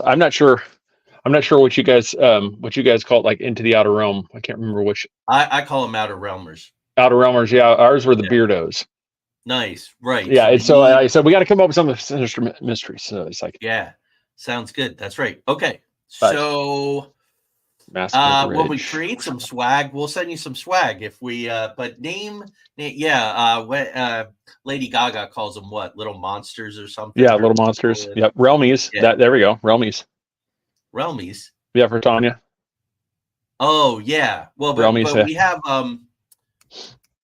I'm not sure. I'm not sure what you guys call it, like Into the Outer Realm. I can't remember which I call them outer realmers. Outer Realmers. Yeah, ours were the Yeah. Beardos. Nice. Right. Yeah, So and we so need, I said we got to come up with some sinister mysteries. So it's like, yeah. Sounds good. That's right. Okay. but So Massacre at the when we Ridge. create some swag, we'll send you some swag if we but yeah, what Lady Gaga calls them what? Little monsters or something Yeah, or Little Monsters. Yep, Realmies. yeah, That there we go. Realmies. Realmies. Yeah, for Tanya. Oh, yeah. Well, Realmies. but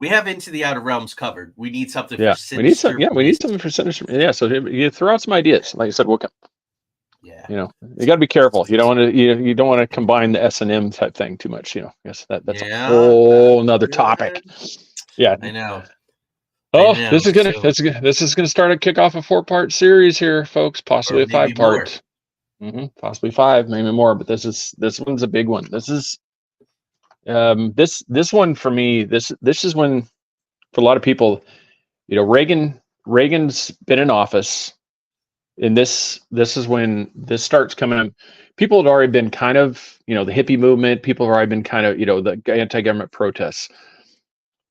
we have Into the Outer Realms covered. We need something for Yeah, we need some. Sinister Yeah, we need Beast. something for sinister. Yeah, so you throw out some ideas. Like I said, we'll come. Yeah. You know, you got to be careful. You don't want to. You don't want to combine the S&M type thing too much. You know, yes, that's a Yeah. whole nother Good. topic. Yeah. I know. I Oh, know. So this is gonna start to kick off a 4-part series here, folks. Possibly or a maybe more. 5-part. Possibly 5, maybe more. But this one's a big one. This is this one for me. This is when, for a lot of people, you know, Reagan's been in office, and this is when this starts coming up. People had already been kind of, you know, the hippie movement. People have already been kind of, you know, the anti-government protests.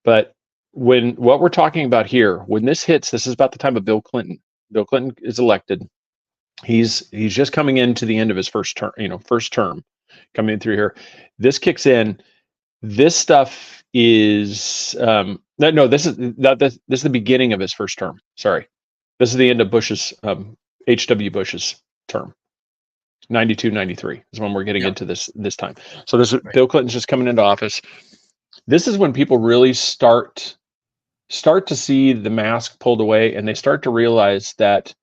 But when what we're talking about here, when this hits, this is about the time of Bill Clinton. Bill Clinton is elected. He's just coming into the end of his first term, you know, first term coming in through here. This kicks in. This stuff is no, this is the beginning of his first term. Sorry, this is the end of Bush's H.W. Bush's term. 92, 93 is when we're getting Yep. into this time. So this is Right. Bill Clinton's just coming into office. This is when people really start to see the mask pulled away, and they start to realize that,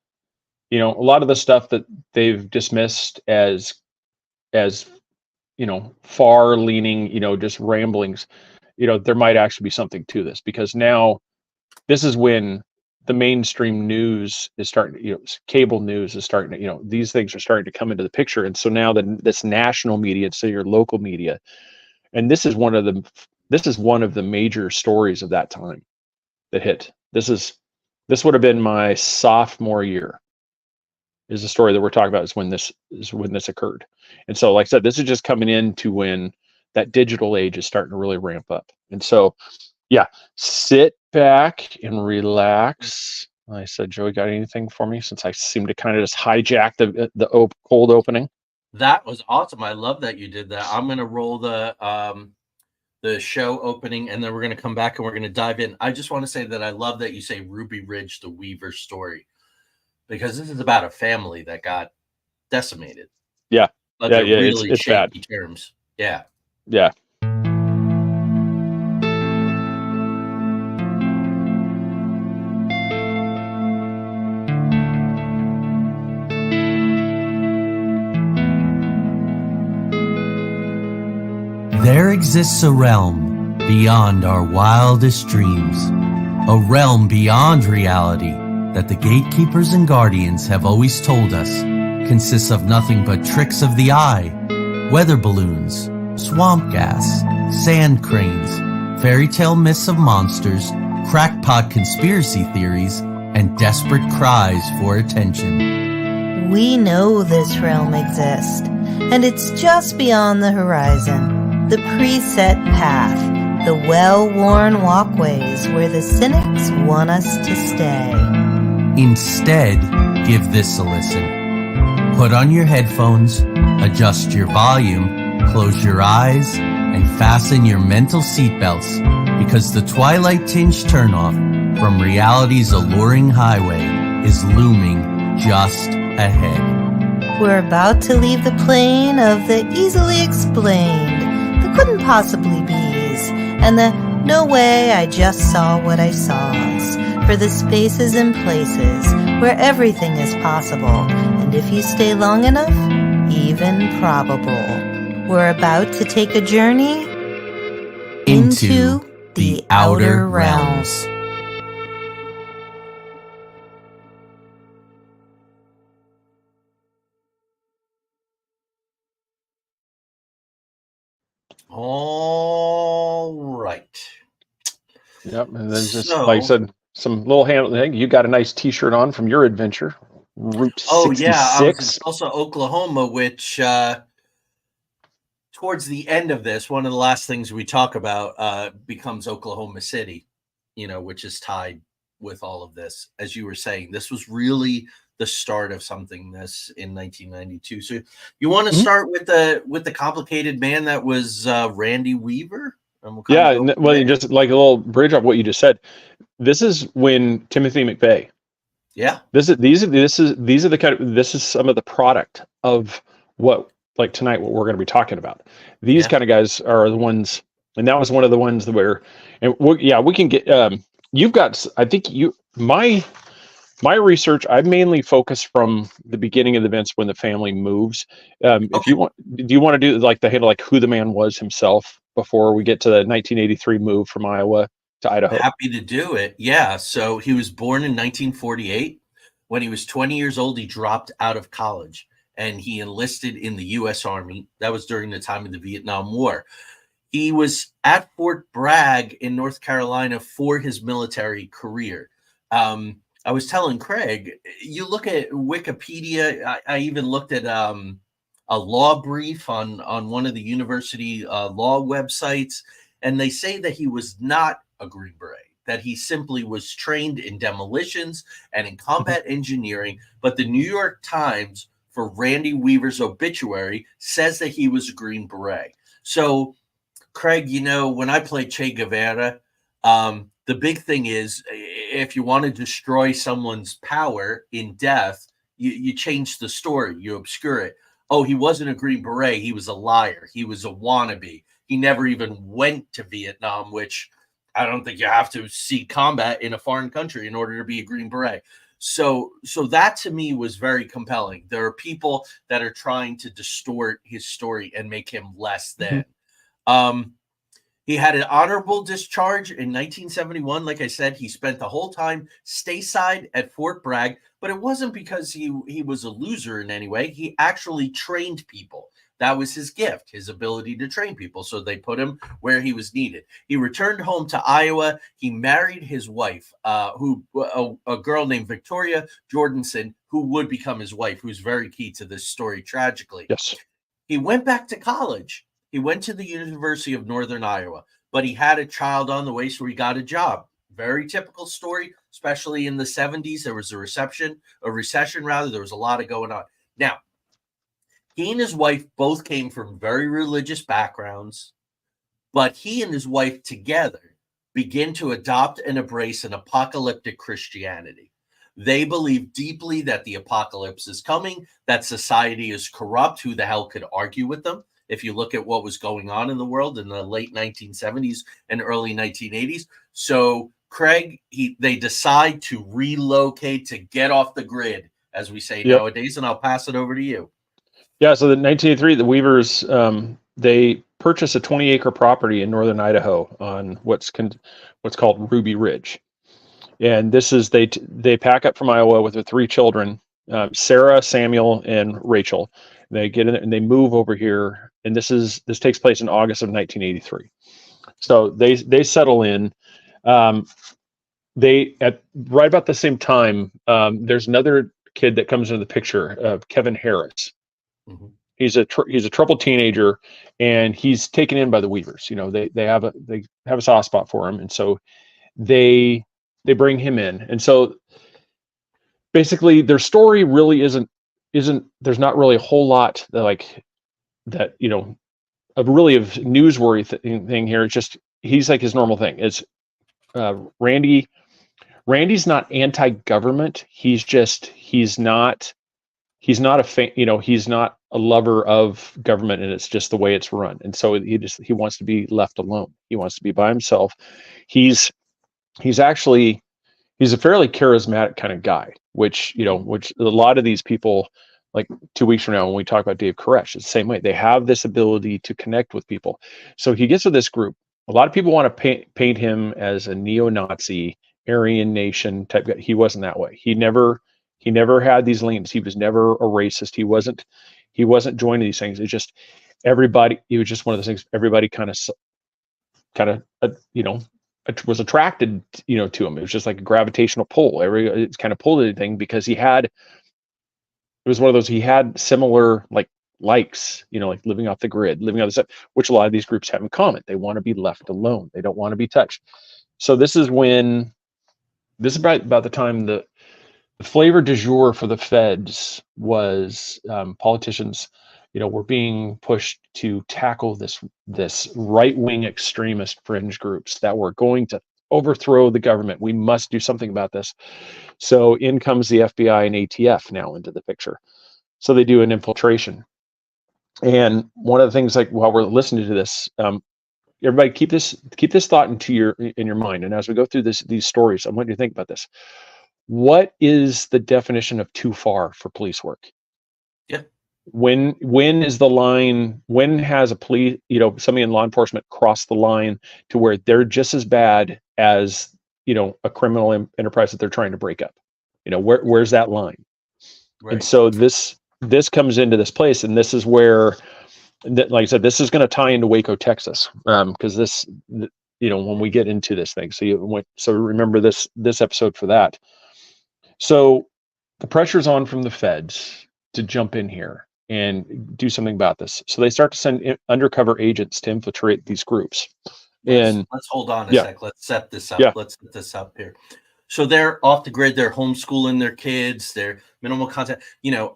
you know, a lot of the stuff that they've dismissed as you know, far leaning, you know, just ramblings, you know, there might actually be something to this, because now this is when the mainstream news is starting, you know, cable news is starting to, you know, these things are starting to come into the picture. And so now this national media, so your local media, and this is one of the major stories of that time that hit. This would have been my sophomore year, is the story that we're talking about, is when this occurred. And so, like I said, this is just coming into when that digital age is starting to really ramp up. And so, yeah, sit back and relax. I said, Joey, got anything for me? Since I seem to kind of just hijack the cold opening. That was awesome. I love that you did that. I'm gonna roll the show opening, and then we're gonna come back and we're gonna dive in. I just want to say that I love that you say Ruby Ridge, the Weaver story, because this is about a family that got decimated. Yeah, But yeah, they're yeah. really It's bad. shaky terms. Yeah. Yeah. There exists a realm beyond our wildest dreams, a realm beyond reality that the gatekeepers and guardians have always told us consists of nothing but tricks of the eye, weather balloons, swamp gas, sand cranes, fairy tale myths of monsters, crackpot conspiracy theories, and desperate cries for attention. We know this realm exists, and it's just beyond the horizon. The preset path, the well-worn walkways where the cynics want us to stay. Instead, give this a listen. Put on your headphones, adjust your volume, close your eyes, and fasten your mental seatbelts, because the twilight-tinged turnoff from reality's alluring highway is looming just ahead. We're about to leave the plane of the easily explained, the couldn't possibly be's, and the no way I just saw what I saw's, for the spaces and places where everything is possible, and if you stay long enough, even probable. We're about to take a journey into the outer realms. All right. Yep. And then just So- like I said, some little hand. You got a nice T-shirt on from your adventure. Route Oh yeah, 66. also Oklahoma, which towards the end of this, one of the last things we talk about becomes Oklahoma City, which is tied with all of this. As you were saying, this was really the start of something this in 1992. So you want to start with the complicated man that was Randy Weaver? And we'll You just like a little bridge off what you just said. This is when Timothy McVeigh. Yeah. This is some of the product of what, like tonight, what we're going to be talking about. These kind of guys are the ones, and that was one of the ones where, and we can get. You've got, I think my research. I mainly focus from the beginning of the events when the family moves. If you want, do you want to do like the handle, like who the man was himself before we get to the 1983 move from Iowa to Idaho? Happy to do it. Yeah. So he was born in 1948. When he was 20 years old, he dropped out of college and he enlisted in the U.S. Army. That was during the time of the Vietnam War. He was at Fort Bragg in North Carolina for his military career. I was telling Craig, you look at Wikipedia. I even looked at a law brief on one of the university law websites, and they say that he was not a Green Beret, that he simply was trained in demolitions and in combat engineering. But the New York Times, for Randy Weaver's obituary, says that he was a Green Beret. So, Craig, when I played Che Guevara, the big thing is if you want to destroy someone's power in death, you change the story, you obscure it. Oh, he wasn't a Green Beret. He was a liar. He was a wannabe. He never even went to Vietnam, which I don't think you have to see combat in a foreign country in order to be a Green Beret. So that to me was very compelling. There are people that are trying to distort his story and make him less than. He had an honorable discharge in 1971. Like I said, he spent the whole time stateside at Fort Bragg, but it wasn't because he was a loser in any way. He actually trained people. That was his gift, his ability to train people. So they put him where he was needed. He returned home to Iowa. He married his wife, a girl named Victoria Jordanson, who would become his wife, who's very key to this story tragically. Yes. He went back to college. He went to the University of Northern Iowa, but he had a child on the way, so he got a job. Very typical story, especially in the 70s. There was a recession. There was a lot of going on. Now, he and his wife both came from very religious backgrounds, but he and his wife together begin to adopt and embrace an apocalyptic Christianity. They believe deeply that the apocalypse is coming, that society is corrupt. Who the hell could argue with them? If you look at what was going on in the world in the late 1970s and early 1980s. So, Craig, they decide to relocate, to get off the grid, as we say nowadays, and I'll pass it over to you. Yeah, so the 1983, the Weavers, they purchased a 20-acre property in northern Idaho on what's called Ruby Ridge. And this is, they pack up from Iowa with their 3 children, Sarah, Samuel, and Rachel. They get in and they move over here, and this takes place in August of 1983. So they settle in. They at right about the same time. There's another kid that comes into the picture, Kevin Harris. Mm-hmm. He's a troubled teenager, and he's taken in by the Weavers. They have a soft spot for him, and so they bring him in. And so basically, their story really isn't. There's not really a whole lot a really of newsworthy thing here. It's just he's like his normal thing. It's Randy's not anti-government. He's not a fan, he's not a lover of government, and it's just the way it's run. And so he wants to be left alone. He wants to be by himself. He's a fairly charismatic kind of guy, which a lot of these people, like 2 weeks from now, when we talk about Dave Koresh, it's the same way. They have this ability to connect with people. So he gets with this group. A lot of people want to paint him as a neo-Nazi, Aryan Nation type guy. He wasn't that way. He never had these leans. He was never a racist. He wasn't joining these things. It's just everybody. He was just one of those things. Everybody kind of was attracted to him. It was just like a gravitational pull. It's kind of pulled anything because he had it was one of those, he had similar likes, like living off the grid, living on the stuff, which a lot of these groups have in common. They want to be left alone. They don't want to be touched. So this is about the time the flavor du jour for the feds was politicians, were being pushed to tackle this right-wing extremist fringe groups that were going to overthrow the government. We must do something about this. So in comes the FBI and ATF now into the picture. So they do an infiltration. And one of the things, while we're listening to this, everybody keep this thought in your mind. And as we go through these stories, I want you to think about this. What is the definition of too far for police work? Yeah. When is the line? When has a police, somebody in law enforcement crossed the line to where they're just as bad as a criminal enterprise that they're trying to break up? Where's that line? Right. And so this comes into this place, and this is where, like I said, this is going to tie into Waco, Texas, because this, when we get into this thing. So remember this episode for that. So the pressure's on from the feds to jump in here and do something about this. So they start to send undercover agents to infiltrate these groups. Let's hold on a sec. Let's set this up. Yeah. Let's set this up here. So they're off the grid. They're homeschooling their kids. They're minimal contact.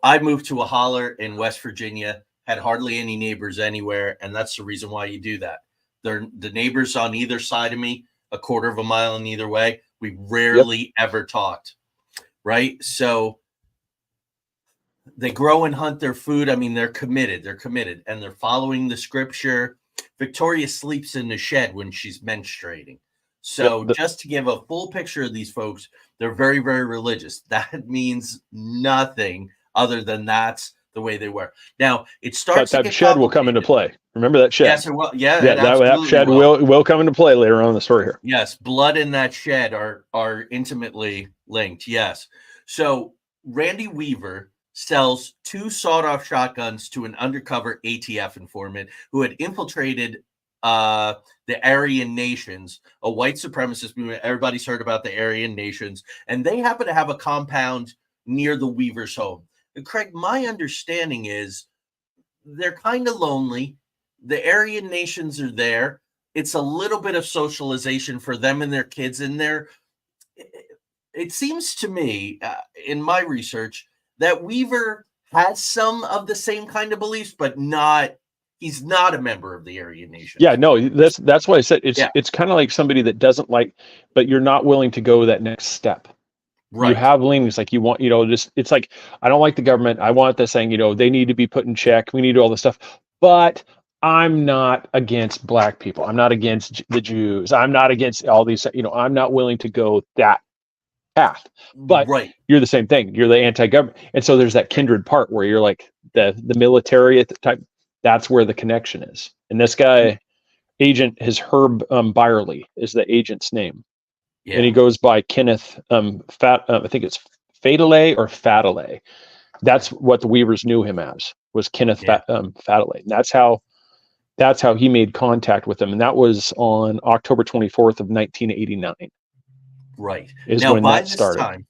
I moved to a holler in West Virginia, had hardly any neighbors anywhere. And that's the reason why you do that. They're the neighbors on either side of me, a quarter of a mile in either way. We rarely ever talked. Right. So they grow and hunt their food. I mean, they're committed. And they're following the scripture. Victoria sleeps in the shed when she's menstruating. So just to give a full picture of these folks, they're very, very religious. That means nothing other than that's the way they were. Now it starts. But that shed will come into play. Remember that shed? Yes, it will. Yeah, that shed will come into play later on in the story here. Yes, blood in that shed are intimately linked. Yes. So Randy Weaver sells 2 sawed-off shotguns to an undercover ATF informant who had infiltrated the Aryan Nations, a white supremacist movement. Everybody's heard about the Aryan Nations, and they happen to have a compound near the Weaver's home. And Craig, my understanding is they're kind of lonely. The Aryan Nations are there. It's a little bit of socialization for them and their kids in there. It seems to me, in my research, that Weaver has some of the same kind of beliefs, but he's not a member of the Aryan Nation. Yeah, no, that's why I said it's kind of like somebody that doesn't like, but you're not willing to go that next step. Right. You have leanings like you want, it's like, I don't like the government. I want this thing, they need to be put in check. We need to do all this stuff, but I'm not against black people. I'm not against the Jews. I'm not against all these, I'm not willing to go that path, but you're the same thing. You're the anti-government. And so there's that kindred part where you're like the military at the time. That's where the connection is. And this guy, his Herb Byerly is the agent's name. Yeah. And he goes by Kenneth I think it's Fatale or Fatale. That's what the Weavers knew him as, was Kenneth Fatale. And that's how he made contact with him. And that was on October 24th of 1989. Right. Is now, when by that started. This time,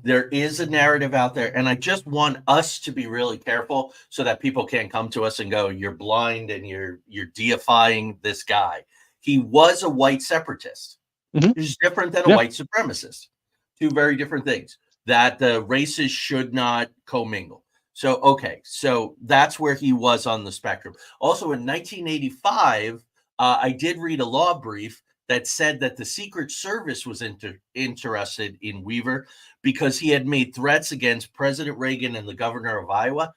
there is a narrative out there, and I just want us to be really careful so that people can't come to us and go, "You're blind and you're deifying this guy." He was a white separatist. Mm-hmm. He's different than a white supremacist. 2 very different things. That the races should not commingle. So that's where he was on the spectrum. Also, in 1985, I did read a law brief that said that the Secret Service was interested in Weaver because he had made threats against President Reagan and the governor of Iowa.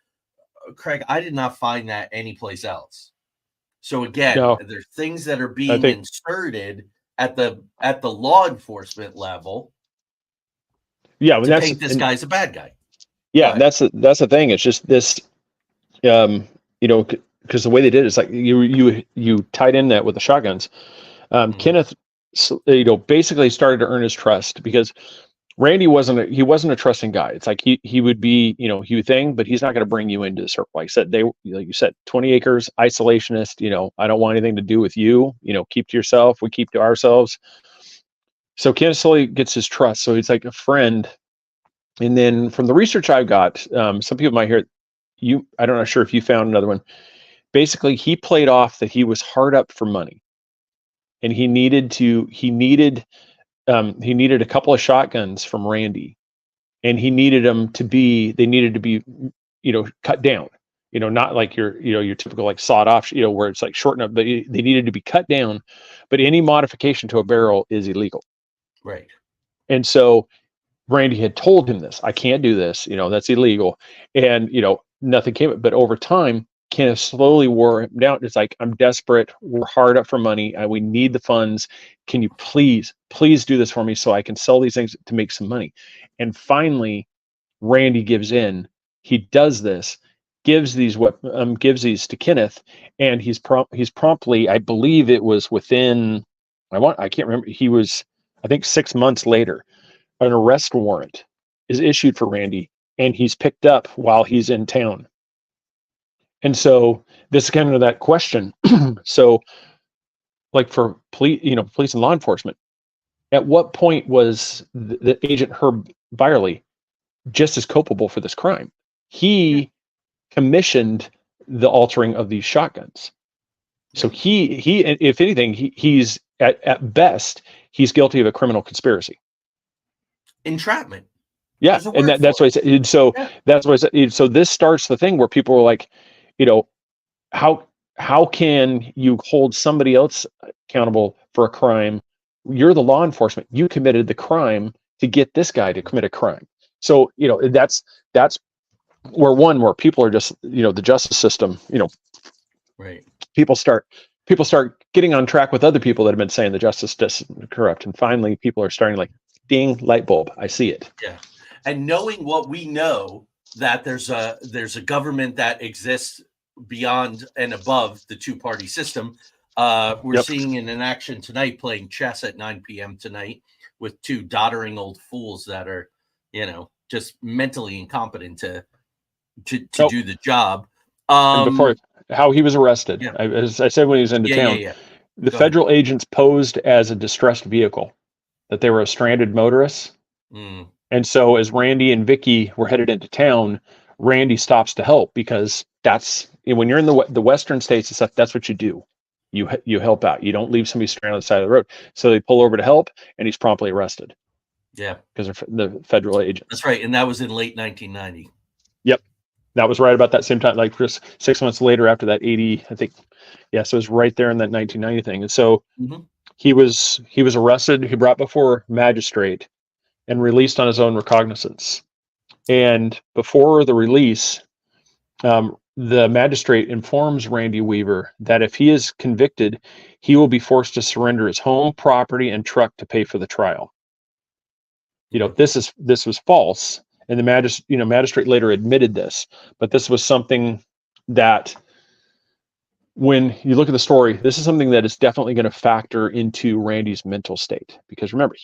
Craig, I did not find that anyplace else. So again, there's things that are being inserted at the law enforcement level. Yeah, to paint this guy's a bad guy. Yeah, that's the thing. It's just this, because the way they did it is like you tied in that with the shotguns. Kenneth, basically started to earn his trust because Randy wasn't a trusting guy. It's like he would be, he would thing, but he's not going to bring you into the circle. Like I said, like you said, 20 acres, isolationist. I don't want anything to do with you. Keep to yourself. We keep to ourselves. So Kenneth slowly gets his trust. So he's like a friend And then from the research I've got, some people might hear I don't know, sure if you found another one. Basically, he played off that he was hard up for money, and he needed a couple of shotguns from Randy, and they needed to be, cut down, not like your typical like sawed off, where it's like shortened up, but they needed to be cut down. But any modification to a barrel is illegal. Right. And so Randy had told him this, I can't do this, that's illegal. And, nothing came, but over time, Kenneth slowly wore him down. It's like, I'm desperate. We're hard up for money. We need the funds. Can you please do this for me so I can sell these things to make some money? And finally, Randy gives in. He does this, gives these to Kenneth, and he's promptly, I believe it was within, I can't remember. He was, I think 6 months later, an arrest warrant is issued for Randy, and he's picked up while he's in town. And so this is kind of that question. So, like for police and law enforcement, at what point was the agent Herb Byerly just as culpable for this crime? He commissioned the altering of these shotguns. So he if anything, he's at best, he's guilty of a criminal conspiracy. Entrapment. Yeah, and that's what I said. And so that's what I said. So this starts the thing where people are like, how can you hold somebody else accountable for a crime? You're the law enforcement. You committed the crime to get this guy to commit a crime. So that's where people are just the justice system. Right. People start getting on track with other people that have been saying the justice system is corrupt, and finally people are starting like, ding, light bulb, I see it. Yeah. And knowing what we know, that there's a government that exists beyond and above the two-party system. We're seeing it in action tonight, playing chess at 9 p.m. tonight with two doddering old fools that are, just mentally incompetent to do the job. And before how he was arrested, as I said when he was into town, the federal agents posed as a distressed vehicle, that they were a stranded motorist. Mm. And so as Randy and Vicky were headed into town, Randy stops to help, because that's when you're in the western states and stuff, that's what you do. You help out. You don't leave somebody stranded on the side of the road. So they pull over to help, and he's promptly arrested. Yeah. Because of the federal agents. That's right. And that was in late 1990. Yep. That was right about that same time, like just 6 months later after that 80, I think. Yeah, so it was right there in that 1990 thing. And so he was arrested, he brought before magistrate, and released on his own recognizance. And before the release, the magistrate informs Randy Weaver that if he is convicted, he will be forced to surrender his home, property, and truck to pay for the trial. This was false, and the magistrate later admitted this. But this was something that, when you look at the story, this is something that is definitely going to factor into Randy's mental state, because remember,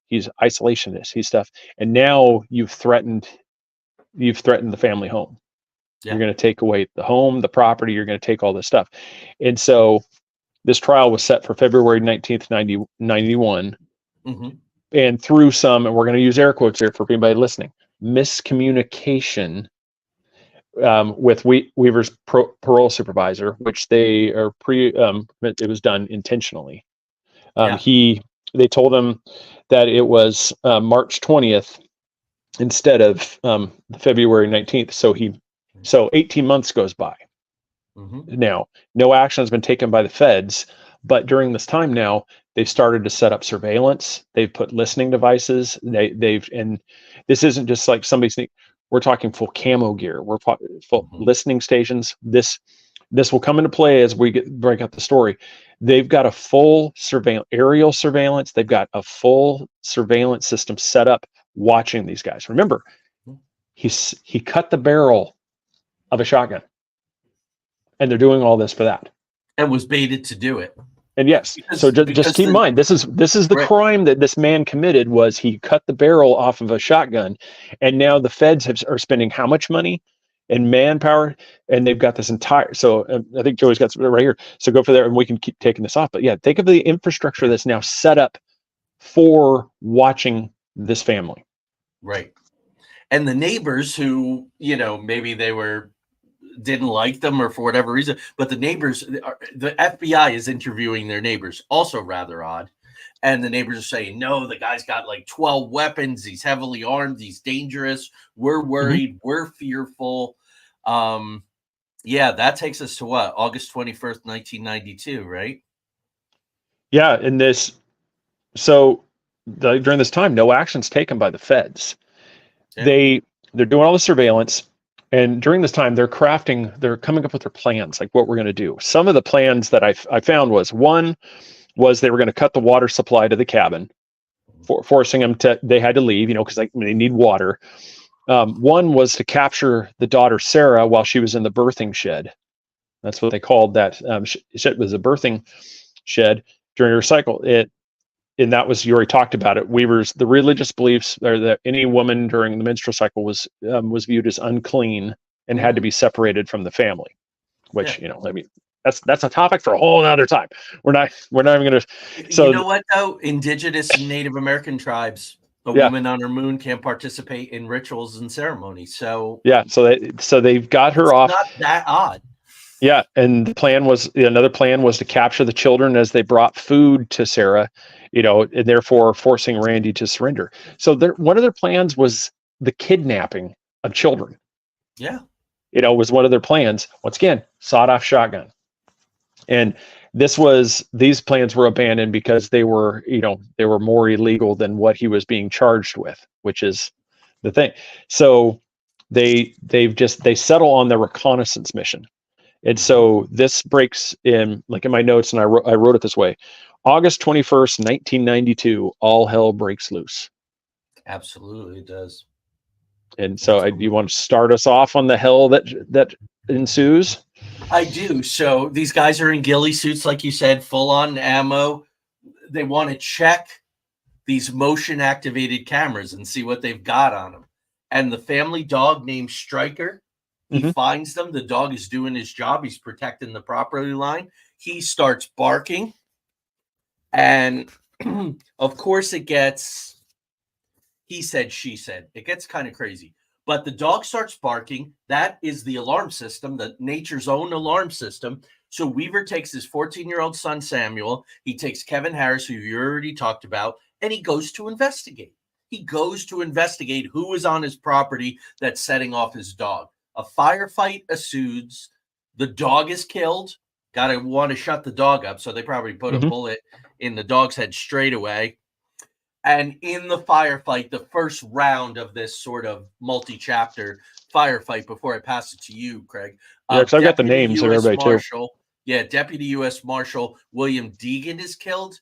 he's isolationist, he's stuff, and now you've threatened the family home. Yeah. You're going to take away the home, the property, you're going to take all this stuff. And so this trial was set for February 19th, 1991. And through some, and we're going to use air quotes here for anybody listening, miscommunication with Weaver's parole supervisor, which they are it was done intentionally. They told him that it was March 20th instead of February 19th. So 18 months goes by. Now, no action has been taken by the feds, but during this time now, they've started to set up surveillance. They've put listening devices. And this isn't just like somebody's. We're talking full camo gear. We're full listening stations. This will come into play as we break out the story. They've got a full aerial surveillance. They've got a full surveillance system set up watching these guys. Remember, he cut the barrel of a shotgun, and they're doing all this for that. And was baited to do it. And yes, so just keep in mind, this is the crime that this man committed, was he cut the barrel off of a shotgun, and now the feds are spending how much money and manpower, and they've got this entire. So I think Joey's got right here. So go for there, and we can keep taking this off. But yeah, think of the infrastructure that's now set up for watching this family. Right. And the neighbors who, maybe they didn't like them or for whatever reason, but the neighbors, the FBI is interviewing their neighbors, also rather odd. And the neighbors are saying, no, the guy's got like 12 weapons. He's heavily armed. He's dangerous. We're worried. We're fearful. Yeah, that takes us to what? August 21st, 1992, right? Yeah. And during this time, no action's taken by the feds. Yeah. They're doing all the surveillance. And during this time, they're coming up with their plans, like what we're going to do. Some of the plans that I found one was they were going to cut the water supply to the cabin, forcing them they had to leave, because they need water. One was to capture the daughter, Sarah, while she was in the birthing shed. That's what they called that. It was a birthing shed during her cycle. And that was, you already talked about it. The religious beliefs are that any woman during the menstrual cycle was viewed as unclean and had to be separated from the family, which, that's a topic for a whole other time. We're not even going to. So, you know what though? Indigenous and Native American tribes, a woman on her moon can't participate in rituals and ceremonies. So yeah, so they've got her off. Not that odd. Yeah, and another plan was to capture the children as they brought food to Sarah, and therefore forcing Randy to surrender. So one of their plans was the kidnapping of children. Yeah. Was one of their plans. Once again, sawed-off shotgun. And these plans were abandoned because they were more illegal than what he was being charged with, which is the thing. So they settle on the reconnaissance mission. And so this breaks in, like in my notes, and I wrote it this way: August 21st, 1992, all hell breaks loose. Absolutely, it does. And so you want to start us off on the hell that ensues? I do. So these guys are in ghillie suits, like you said, full on ammo. They want to check these motion activated cameras and see what they've got on them. And the family dog named Stryker, he finds them. The dog is doing his job. He's protecting the property line. He starts barking. And of course it gets, he said, she said, it gets kind of crazy. But the dog starts barking. That is the alarm system, the nature's own alarm system. So Weaver takes his 14-year-old son, Samuel. He takes Kevin Harris, who you already talked about, and he goes to investigate. He goes to investigate who is on his property that's setting off his dog. A firefight ensues. The dog is killed. Got to want to shut the dog up. So they probably put a bullet in the dog's head straight away. And in the firefight, the first round of this sort of multi-chapter firefight, before I pass it to you, Craig. Yeah, because I've got the names of everybody too. Yeah, Deputy U.S. Marshal William Deegan is killed,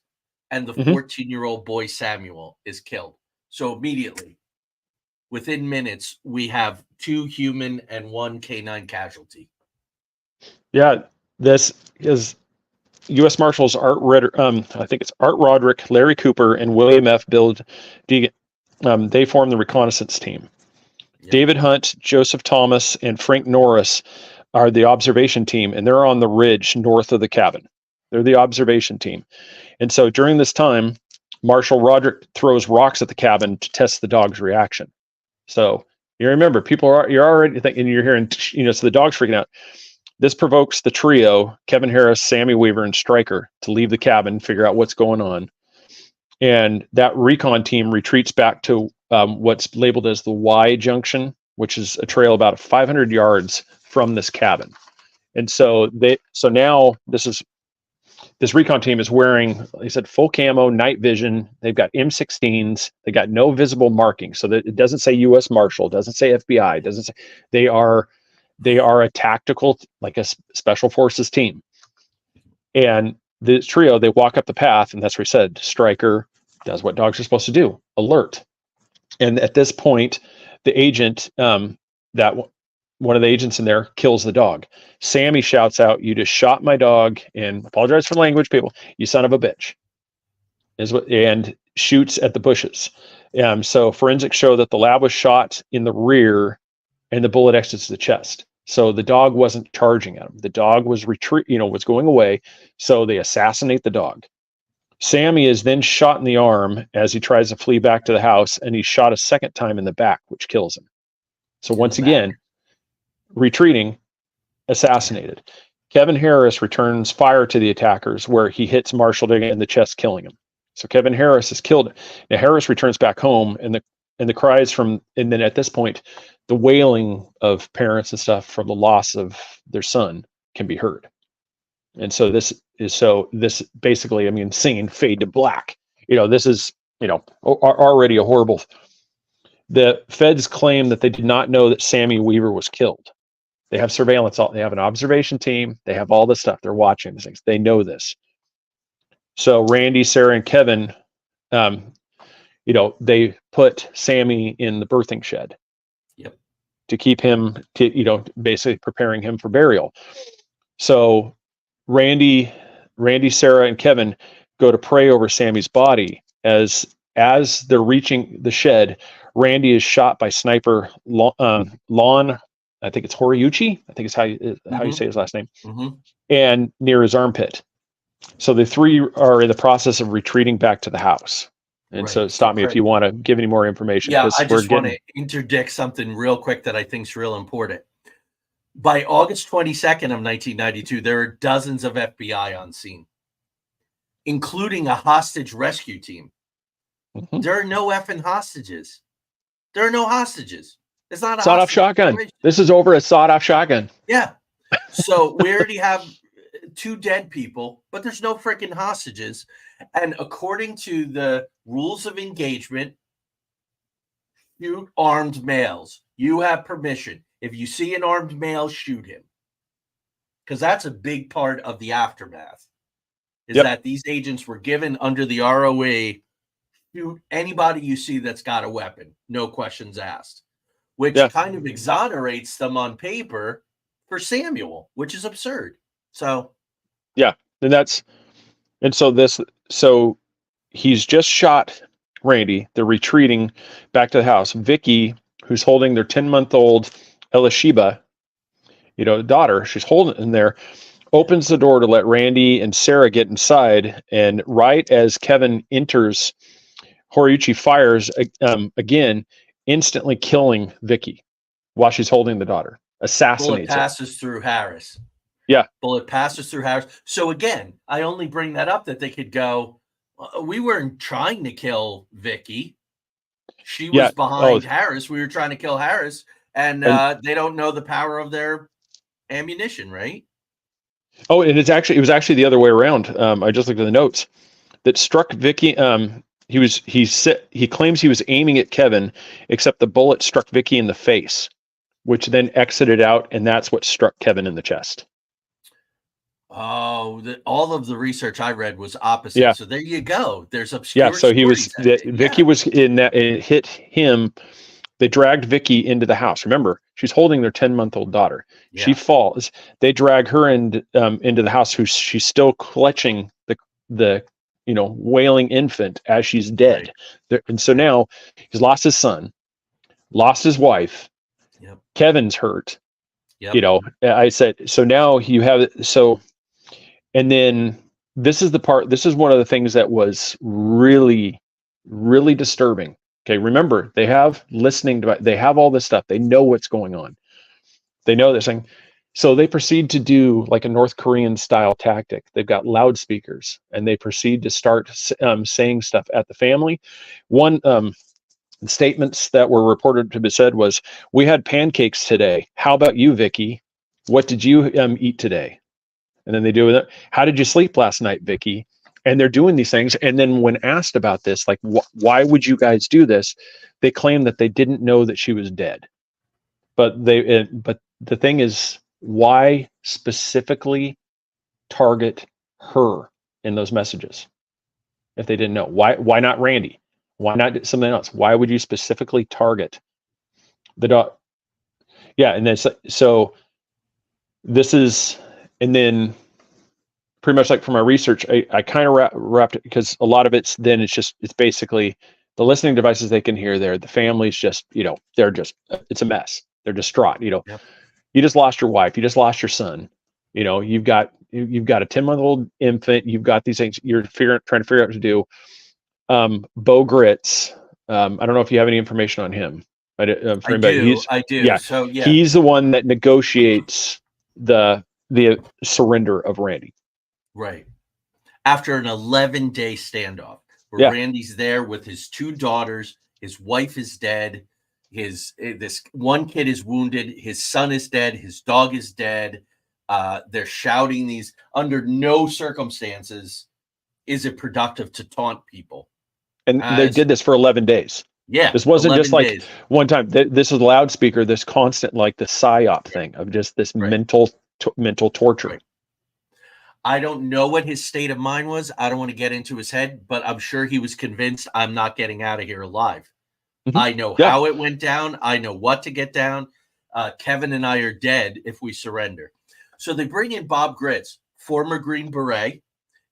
and the 14-year-old boy Samuel is killed. So immediately, within minutes, we have 2 human and 1 canine casualty. Yeah, this is U.S. Marshals Art Roderick, Larry Cooper, and William F. Bill Deegan. They form the reconnaissance team. Yep. David Hunt, Joseph Thomas, and Frank Norris are the observation team, and they're on the ridge north of the cabin. They're the observation team. And so during this time, Marshal Roderick throws rocks at the cabin to test the dog's reaction. So you remember, you're already thinking, you're hearing, so the dog's freaking out. This provokes the trio, Kevin Harris, Sammy Weaver, and Stryker, to leave the cabin, figure out what's going on. And that recon team retreats back to what's labeled as the Y Junction, which is a trail about 500 yards from this cabin. And so now this recon team is wearing, like I said, full camo, night vision. They've got M16s. They got no visible markings. So that it doesn't say U.S. Marshal, doesn't say FBI, doesn't say. They are a tactical, like a special forces team. And the trio, they walk up the path, and that's where he said, Stryker does what dogs are supposed to do, alert. And at this point, the agent, one of the agents in there, kills the dog. Sammy shouts out, "You just shot my dog," and apologize for the language, people, "you son of a bitch," and shoots at the bushes. So forensics show that the lab was shot in the rear, and the bullet exits the chest. So the dog wasn't charging at him. The dog was was going away. So they assassinate the dog. Sammy is then shot in the arm as he tries to flee back to the house, and he's shot a second time in the back, which kills him. So once again, retreating, assassinated. Kevin Harris returns fire to the attackers where he hits Marshall in the chest, killing him. So Kevin Harris is killed. Now Harris returns back home, and the cries from, and then at this point, the wailing of parents and stuff from the loss of their son can be heard. And so this basically, I mean, scene fade to black. This is, already a horrible. The feds claim that they did not know that Sammy Weaver was killed. They have surveillance. They have an observation team. They have all this stuff. They're watching these things. They know this. So Randy, Sarah, and Kevin, they put Sammy in the birthing shed. Yep. To keep him, basically preparing him for burial. So Randy, Sarah, and Kevin go to pray over Sammy's body. As they're reaching the shed, Randy is shot by sniper Lon. I think it's Horiuchi. I think it's how you say his last name. Mm-hmm. And near his armpit. So the three are in the process of retreating back to the house. And so stop me if you want to give any more information. Yeah, I just want to interdict something real quick that I think is real important. By August 22nd of 1992, there are dozens of FBI on scene, including a hostage rescue team. Mm-hmm. There are no effing hostages. There are no hostages. It's not a sawed-off shotgun. This is over a sawed-off shotgun. Yeah. So we already have 2 dead people, but there's no freaking hostages. And according to the rules of engagement, shoot armed males. You have permission. If you see an armed male, shoot him. Because that's a big part of the aftermath. Is that these agents were given under the ROA, shoot anybody you see that's got a weapon. No questions asked. Which kind of exonerates them on paper for Samuel, which is absurd. So so he's just shot Randy. They're retreating back to the house. Vicky, who's holding their 10-month-old Elisheba, daughter, she's holding it in there, opens the door to let Randy and Sarah get inside. And right as Kevin enters, Horiuchi fires again, instantly killing Vicky while she's holding the daughter. Assassinates Bullet passes through Harris. Yeah. Bullet passes through Harris. So again, I only bring that up that they could go, we weren't trying to kill Vicky. She was behind Harris. We were trying to kill Harris. And they don't know the power of their ammunition, right? Oh, and it was actually the other way around. I just looked at the notes that struck Vicky. He claims he was aiming at Kevin, except the bullet struck Vicky in the face, which then exited out, and that's what struck Kevin in the chest. Oh, all of the research I read was opposite. Yeah. So there you go. There's obscure. Yeah. So Vicky was in that. It hit him. They dragged Vicky into the house. Remember, she's holding their 10-month-old daughter. Yeah. She falls. They drag her into the house. she's still clutching the wailing infant as she's dead. Right. And so now he's lost his son, lost his wife. Yep. Kevin's hurt. Yep. I said, so now you have, and then this is one of the things that was really, really disturbing. Okay. Remember, they have listening device. They have all this stuff. They know what's going on. They know this thing. So they proceed to do like a North Korean style tactic. They've got loudspeakers and they proceed to start saying stuff at the family. One statements that were reported to be said was, "We had pancakes today. How about you, Vicky? What did you eat today?" And then they do it. "How did you sleep last night, Vicky?" And they're doing these things. And then when asked about this, like, why would you guys do this? They claim that they didn't know that she was dead. But the thing is, why specifically target her in those messages if they didn't know? Why not Randy? Why not something else? Why would you specifically target the dog? Yeah, and then so this is, and then pretty much like from my research, I kind of wrapped it, because a lot of it's basically the listening devices they can hear there. The family's just, it's a mess. They're distraught. Yep. You just lost your wife. You just lost your son. You've got a 10-month-old infant. You've got these things. You're trying to figure out what to do. Bo Gritz. I don't know if you have any information on him. For anybody, I do. yeah, So yeah, he's the one that negotiates the surrender of Randy. right. After an 11-day standoff, where Yeah. Randy's there with his 2 daughters, his wife is dead, this one kid is wounded, his son is dead, his dog is dead. They're shouting these. Under no circumstances is it productive to taunt people. And they did this for 11 days. Yeah, This wasn't just 11 like days. one time. This is loudspeaker, this constant, like the psyop thing of just this Right. mental torture. Right. I don't know what his state of mind was. I don't want to get into his head, but I'm sure he was convinced I'm not getting out of here alive. Mhm. I know Yeah. how it went down. I know what to get down. Kevin and I are dead if we surrender. So they bring in Bob Gritz, former Green Beret.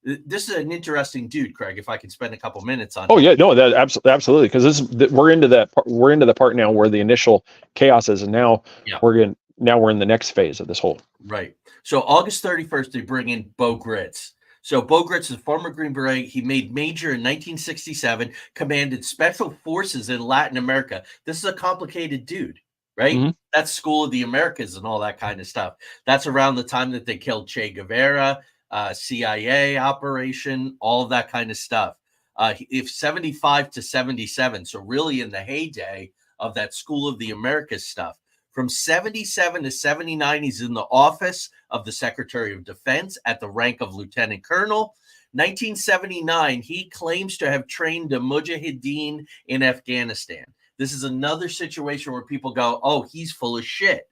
This is an interesting dude, Craig. If I could spend a couple minutes on. Oh yeah, no, that absolutely, because we're into that. We're into the part now where the initial chaos is, and now Yeah. we're in the next phase of this whole. Right. So August 31st, they bring in Bo Gritz. So Bo Gritz is a former Green Beret. He made major in 1967, commanded special forces in Latin America. This is a complicated dude, right? Mhm. That's School of the Americas and all that kind of stuff. That's around the time that they killed Che Guevara, CIA operation, all of that kind of stuff. If 75 to 77, so really in the heyday of that School of the Americas stuff. From 77 to 79, he's in the office of the Secretary of Defense at the rank of Lieutenant Colonel. 1979, he claims to have trained the Mujahideen in Afghanistan. This is another situation where people go, oh, he's full of shit.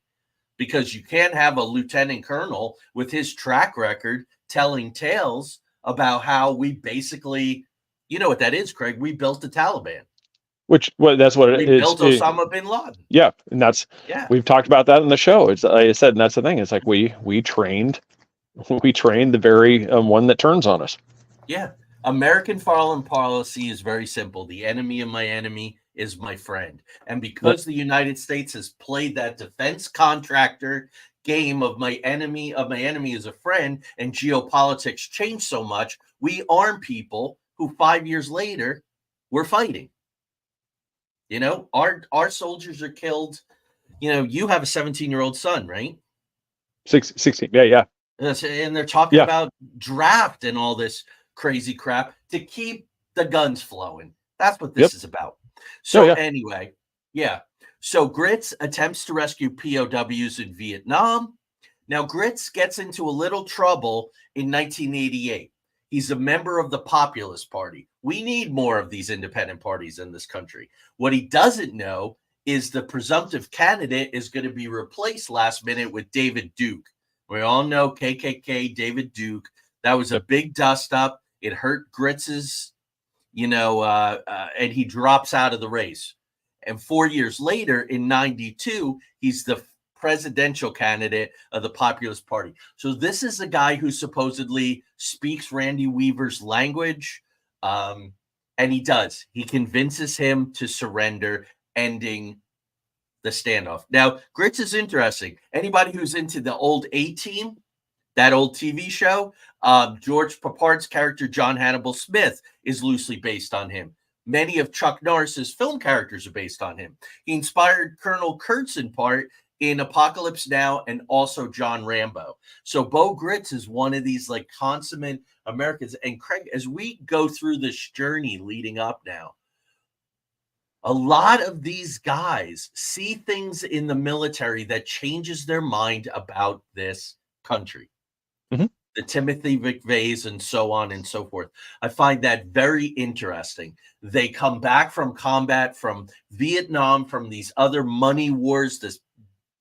Because you can't have a lieutenant colonel with his track record telling tales about how we basically, you know what that is, Craig? We built the Taliban. That's what We it is. built Osama bin Laden. Yeah, and we've talked about that in the show. It's like I said, and that's the thing. It's like we trained the very one that turns on us. Yeah. American foreign policy is very simple. The enemy of my enemy is my friend. And because the United States has played that defense contractor game of my enemy is a friend, and geopolitics changed so much, we arm people who 5 years later we're fighting. You know, our soldiers are killed. You know, you have a 17-year-old son, right? 16. Yeah. And they're talking about draft and all this crazy crap to keep the guns flowing. That's what this is about. So anyway, so Gritz attempts to rescue POWs in Vietnam. Now Gritz gets into a little trouble in 1988. He's a member of the Populist Party. We need more of these independent parties in this country. What he doesn't know is the presumptive candidate is going to be replaced last minute with David Duke. We all know KKK, David Duke. That was a big dust up. It hurt Gritz's, and he drops out of the race. And 4 years later, in 92, he's the presidential candidate of the Populist Party. So this is a guy who supposedly speaks Randy Weaver's language. And he does. He convinces him to surrender, ending the standoff. Now, Gritz is interesting. Anybody who's into the old A-Team, that old TV show, George Papard's character, John Hannibal Smith, is loosely based on him. Many of Chuck Norris's film characters are based on him. He inspired Colonel Kurtz in part in Apocalypse Now and also John Rambo. So Bo Gritz is one of these like consummate Americans. And Craig, as we go through this journey leading up now, a lot of these guys see things in the military that changes their mind about this country. Mm-hmm. The Timothy McVeighs and so on and so forth. I find that very interesting. They come back from combat, from Vietnam, from these other money wars, this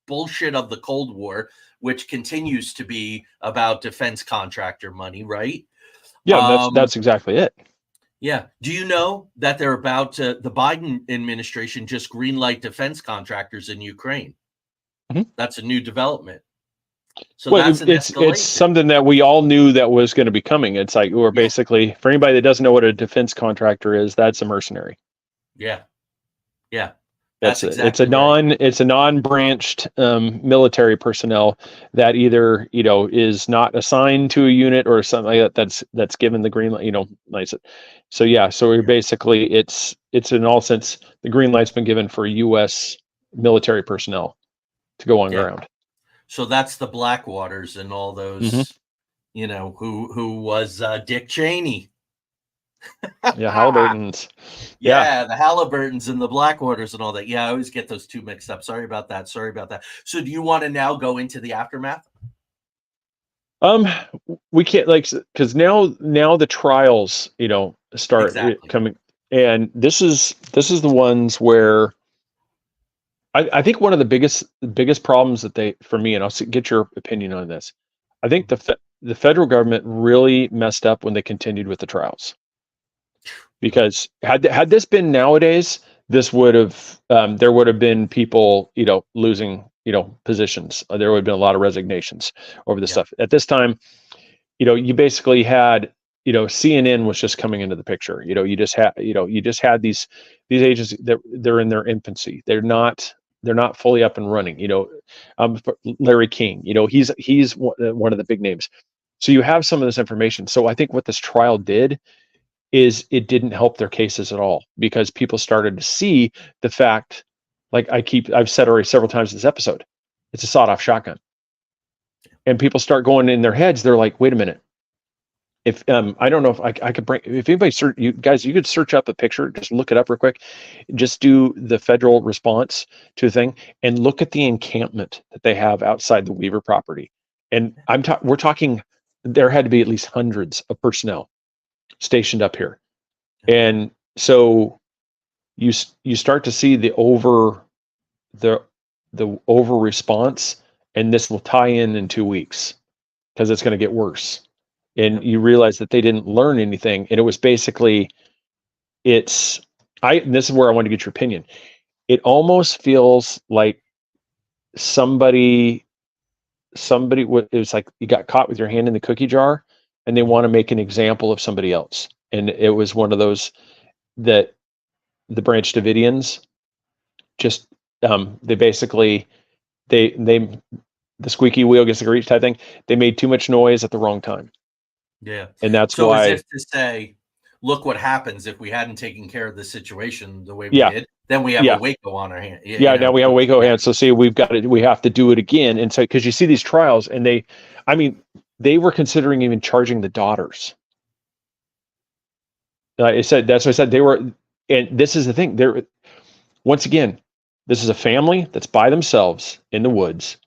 bullshit of the Cold War, which continues to be about defense contractor money, right? Yeah, that's exactly it. Yeah. Do you know that they're about to, the Biden administration just greenlight defense contractors in Ukraine? Mm-hmm. That's a new development. So well, that's it's something that we all knew that was going to be coming. It's like we're basically, for anybody that doesn't know what a defense contractor is, that's a mercenary. Yeah. That's It's a exactly right. it's a non-branched military personnel that either is not assigned to a unit or something like that. That's given the green light. Nice. So yeah, so we're Yeah. basically it's in all sense the green light's been given for U.S. military personnel to go on Yeah. ground. So that's the Blackwaters and all Hmm. those, who was Dick Cheney. Yeah, Halliburton's. Yeah. Yeah, the Halliburtons and the Blackwaters and all that. Yeah, I always get those two mixed up. Sorry about that. Sorry about that. So do you want to now go into the aftermath? Um, we can't because now the trials start Exactly. coming, and this is the ones where I think one of the biggest problems that they for me, and I'll get your opinion on this. I think the federal government really messed up when they continued with the trials, because had this been nowadays, this would have there would have been people losing positions. There would have been a lot of resignations over this Yeah. stuff. At this time, you basically had CNN was just coming into the picture. You just had these agencies that they're in their infancy. They're not fully up and running. Larry King, he's one of the big names. So you have some of this information. So I think what this trial did is it didn't help their cases at all, because people started to see the fact, like I've said already several times in this episode, it's a sawed-off shotgun. And people start going in their heads, they're like, wait a minute. If I don't know if I could bring, if anybody search, you guys, you could search up a picture, just look it up real quick, just do the federal response to a thing and look at the encampment that they have outside the Weaver property. And we're talking, there had to be at least hundreds of personnel stationed up here. And so you start to see the over response, and this will tie in 2 weeks, because it's going to get worse. And you realize that they didn't learn anything. And it was basically, and this is where I want to get your opinion. It almost feels like somebody, it was like you got caught with your hand in the cookie jar and they want to make an example of somebody else. And it was one of those that the Branch Davidians just, they basically, the squeaky wheel gets the grease type thing. They made too much noise at the wrong time. Yeah. And that's So why, as if to say, look what happens if we hadn't taken care of the situation the way we Yeah. did. Then we have Yeah. a Waco on our hand. now we have a Waco hand. So see, we have to do it again. And so, because you see these trials, and they were considering even charging the daughters. That's what I said. They were, and this is the thing. Once again, this is a family that's by themselves in the woods.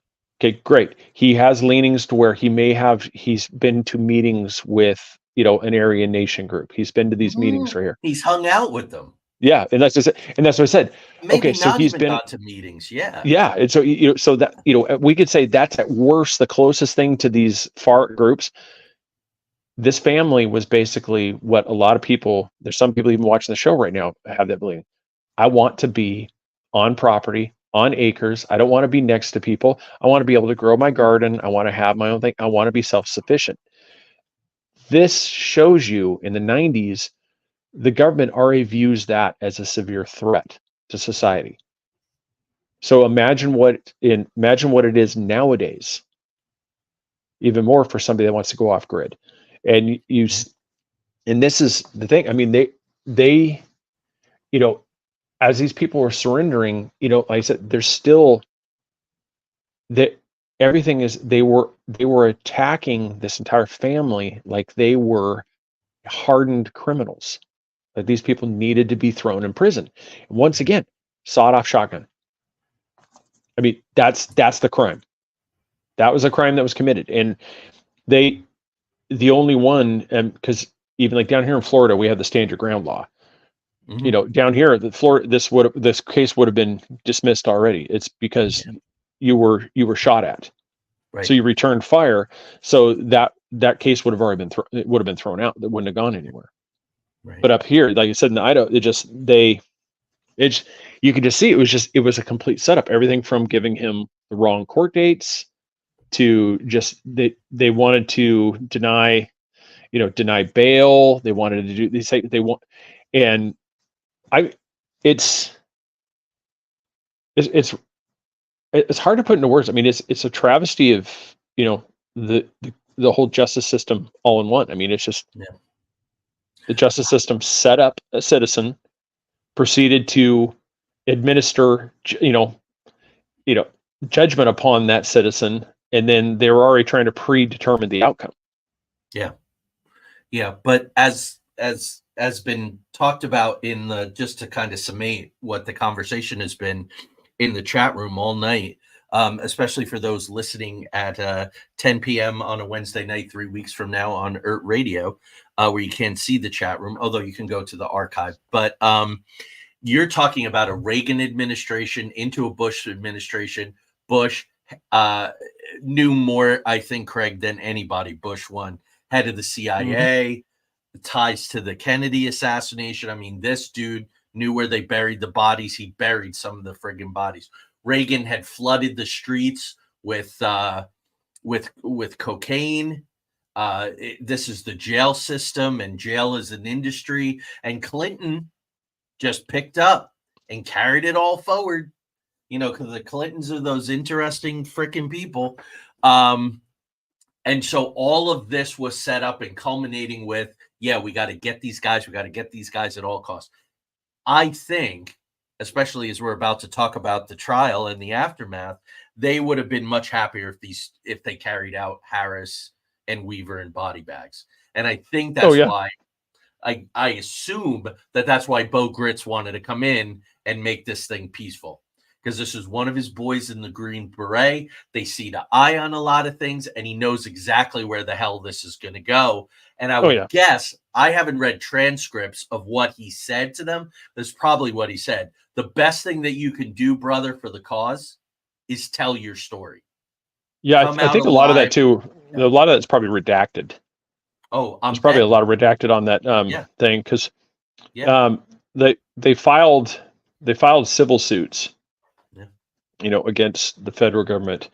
Okay, great. He has leanings to where he's been to meetings with, an Aryan Nation group. He's been to these meetings right here. He's hung out with them. Yeah, and that's what I said. Maybe Okay, so not he's even been gone to meetings. Yeah. Yeah, and so so that we could say that's at worst the closest thing to these FARC groups. This family was basically what a lot of people. There's some people even watching the show right now have that belief. I want to be on property, on acres. I don't want to be next to people. I want to be able to grow my garden. I want to have my own thing. I want to be self-sufficient. This shows you in the 90s, the government already views that as a severe threat to society. So imagine what it is nowadays, even more for somebody that wants to go off grid. And and this is the thing. I mean, they as these people are surrendering, like I said, there's still that everything is, they were attacking this entire family like they were hardened criminals. Like these people needed to be thrown in prison. And once again, sawed-off shotgun. I mean, that's the crime. That was a crime that was committed. And the only one, because even like down here in Florida, we have the stand your ground law. Down here, this case would have been dismissed already. It's because you were shot at. Right. So you returned fire. So that case would have already been thrown out. That wouldn't have gone anywhere. Right. But up here, like I said in Idaho, you could just see it was a complete setup. Everything from giving him the wrong court dates to just they wanted to deny bail. They wanted to do, they say they want, and it's it's hard to put into words. I mean, it's a travesty of, you know, the whole justice system all in one. I mean, it's just the justice system set up a citizen, proceeded to administer, you know, judgment upon that citizen, and then they were already trying to predetermine the outcome. Yeah, but as been talked about in the, just to kind of summate what the conversation has been in the chat room all night, especially for those listening at 10 p.m. on a Wednesday night 3 weeks from now on ERT Radio, where you can't see the chat room, although you can go to the archive. But you're talking about a Reagan administration into a Bush administration. Bush knew more, I think, Craig, than anybody. Bush one, head of the CIA, ties to the Kennedy assassination. I mean, this dude knew where they buried the bodies. He buried some of the friggin' bodies. Reagan had flooded the streets with cocaine. This is the jail system, and jail is an industry. And Clinton just picked up and carried it all forward. You know, because the Clintons are those interesting freaking people. And so all of this was set up and culminating with, we got to get these guys. We got to get these guys at all costs. I think, especially as we're about to talk about the trial and the aftermath, they would have been much happier if they carried out Harris and Weaver in body bags. And I think that's why I assume that's why Bo Gritz wanted to come in and make this thing peaceful. Because this is one of his boys in the Green Beret. They see the eye on a lot of things, and he knows exactly where the hell this is going to go. And I would guess, I haven't read transcripts of what he said to them. That's probably what he said. The best thing that you can do, brother, for the cause is tell your story. Yeah, I think a lot of that too. A lot of that's probably redacted. Oh, there's probably a lot of redacted on that thing because they filed civil suits. You know, against the federal government.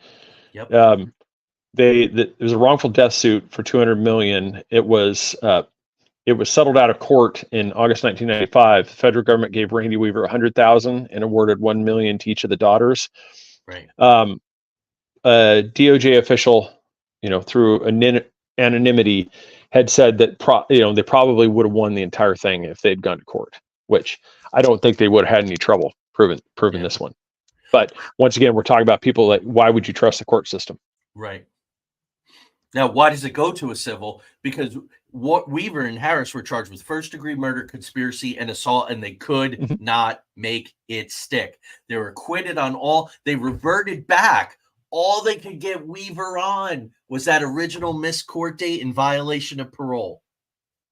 Yep. There was a wrongful death suit for $200 million. It was settled out of court in August 1995. The federal government gave Randy Weaver $100,000 and awarded $1 million to each of the daughters. Right. A DOJ official, you know, through anonymity, had said that they probably would have won the entire thing if they'd gone to court. Which I don't think they would have had any trouble proving this one. But once again, we're talking about people like, why would you trust the court system? Right. Now, why does it go to a civil? Because Weaver and Harris were charged with first-degree murder, conspiracy, and assault, and they could not make it stick. They were acquitted on all. They reverted back. All they could get Weaver on was that original missed court date in violation of parole.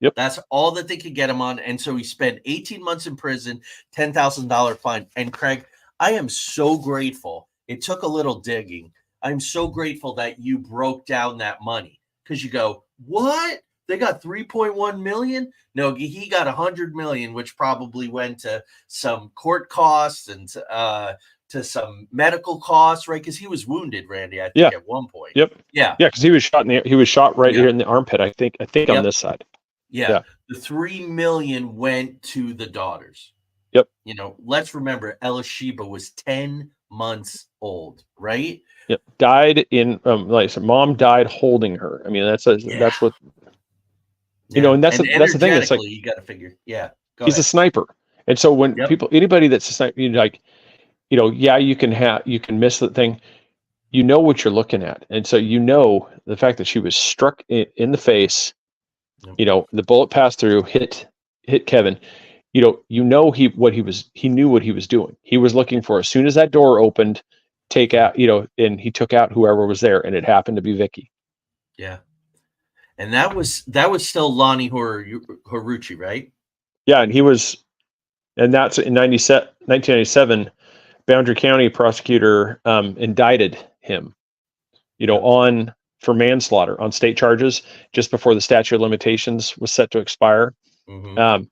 Yep. That's all that they could get him on. And so he spent 18 months in prison, $10,000 fine. And Craig, I am so grateful. It took a little digging. I'm so grateful that you broke down that money, because you go, what? They got 3.1 million? No, he got 100 million, which probably went to some court costs and to some medical costs, right? Because he was wounded, Randy, I think, at one point. Yep. Yeah. Yeah, because he was shot right here in the armpit, I think on this side. Yeah. The 3 million went to the daughters. Yep. You know, let's remember Elisheba was 10 months old, right? Yep. Died in like I said, mom died holding her. I mean, that's what you know, and that's the thing. It's like you got to figure. Yeah. He's a sniper. And so when anybody that's a sniper, you can miss the thing. You know what you're looking at. And so you know the fact that she was struck in the face, you know, the bullet passed through, hit Kevin. He knew what he was doing. He was looking for, as soon as that door opened, take out, and he took out whoever was there, and it happened to be Vicky. Yeah. And that was still Lonnie Horucci, right? Yeah. And that's in 1997, Boundary County prosecutor indicted him, for manslaughter on state charges just before the statute of limitations was set to expire. Mm-hmm.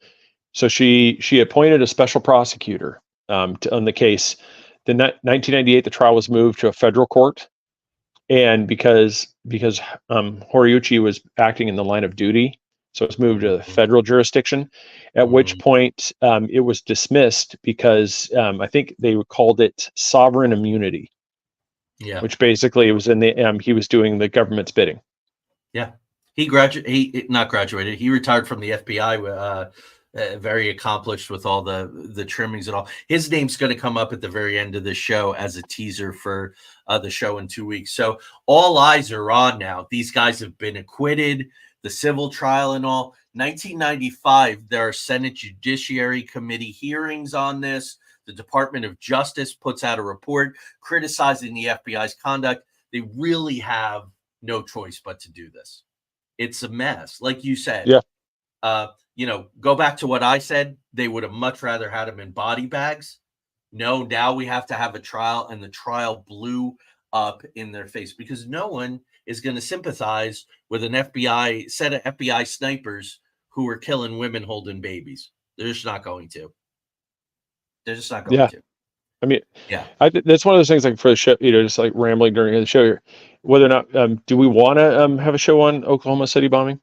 So she appointed a special prosecutor on the case. In 1998, the trial was moved to a federal court, and because Horucci was acting in the line of duty, So it's moved to federal jurisdiction, at which point it was dismissed because I think they called it sovereign immunity, which basically it was in the he was doing the government's bidding. Yeah, he not graduated. He retired from the FBI. Very accomplished with all the trimmings and all. His name's going to come up at the very end of the show as a teaser for the show in 2 weeks. So all eyes are on now. These guys have been acquitted, the civil trial and all. 1995, there are Senate Judiciary Committee hearings on this. The Department of Justice puts out a report criticizing the FBI's conduct. They really have no choice but to do this. It's a mess. Like you said. Yeah. Go back to what I said. They would have much rather had him in body bags. No, now we have to have a trial, and the trial blew up in their face because no one is going to sympathize with an set of FBI snipers who are killing women holding babies. They're just not going to. They're just not going to. I mean, yeah, that's one of those things, like for the show, just like rambling during the show here, whether or not, do we want to have a show on Oklahoma City bombing?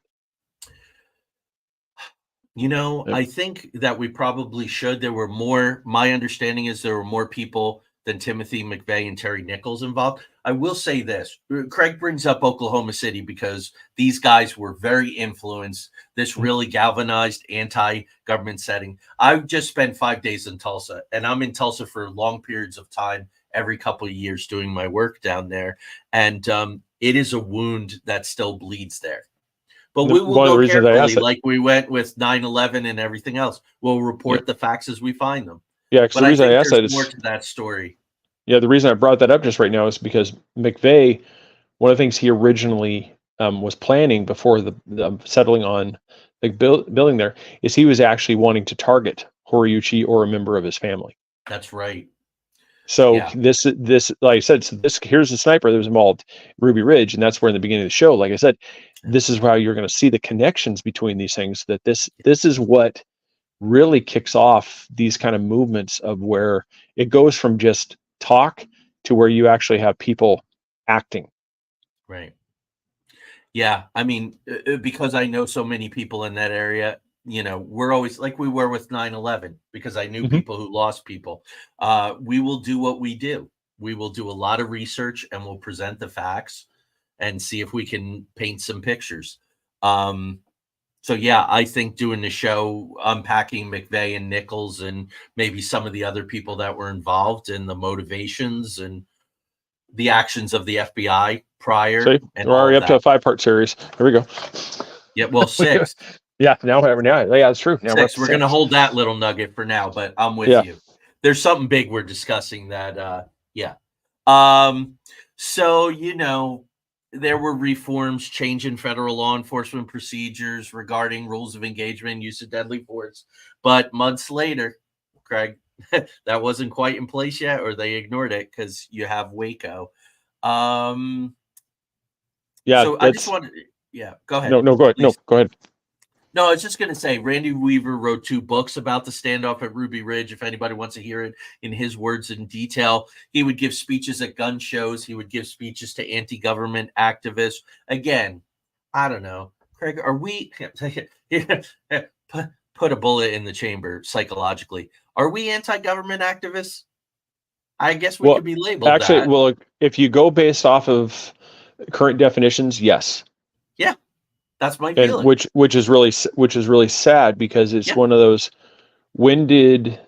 I think that we probably should. My understanding is there were more people than Timothy McVeigh and Terry Nichols involved. I will say this. Craig brings up Oklahoma City because these guys were very influenced. This really galvanized anti-government setting. I've just spent 5 days in Tulsa, and I'm in Tulsa for long periods of time, every couple of years doing my work down there. And it is a wound that still bleeds there. But we will go carefully like we went with 9/11 and everything else. We'll report the facts as we find them. Yeah, because the reason I asked that is more to that story. Yeah, the reason I brought that up just right now is because McVeigh, one of the things he originally was planning before the settling on the building there is he was actually wanting to target Horiuchi or a member of his family. That's right. So this, like I said, here's the sniper that was involved, Ruby Ridge, and that's where in the beginning of the show, like I said, this is how you're going to see the connections between these things. That this is what really kicks off these kind of movements of where it goes from just talk to where you actually have people acting. Right. Yeah, I mean, because I know so many people in that area. We're always like we were with 9/11 because I knew people who lost people. We will do what we do. We will do a lot of research and we'll present the facts and see if we can paint some pictures. So yeah, I think doing the show, unpacking McVeigh and Nichols and maybe some of the other people that were involved in the motivations and the actions of the FBI prior. See, we're already up to a 5-part series. Here we go. Yeah, well, 6. Yeah, now that's true. Now 6. We're going to hold that little nugget for now, but I'm with you. There's something big we're discussing that, So, there were reforms, change in federal law enforcement procedures regarding rules of engagement, use of deadly force. But months later, Craig, that wasn't quite in place yet, or they ignored it because you have Waco. So I just wanted, go ahead. No, go ahead. Please. No, go ahead. No, I was just going to say, Randy Weaver wrote 2 books about the standoff at Ruby Ridge. If anybody wants to hear it in his words in detail, he would give speeches at gun shows. He would give speeches to anti-government activists. Again, I don't know. Craig, are we put a bullet in the chamber psychologically? Are we anti-government activists? I guess we could be labeled actually, that. Well, if you go based off of current definitions, yes. Yeah. That's my feeling. Which is really sad because it's one of those. When did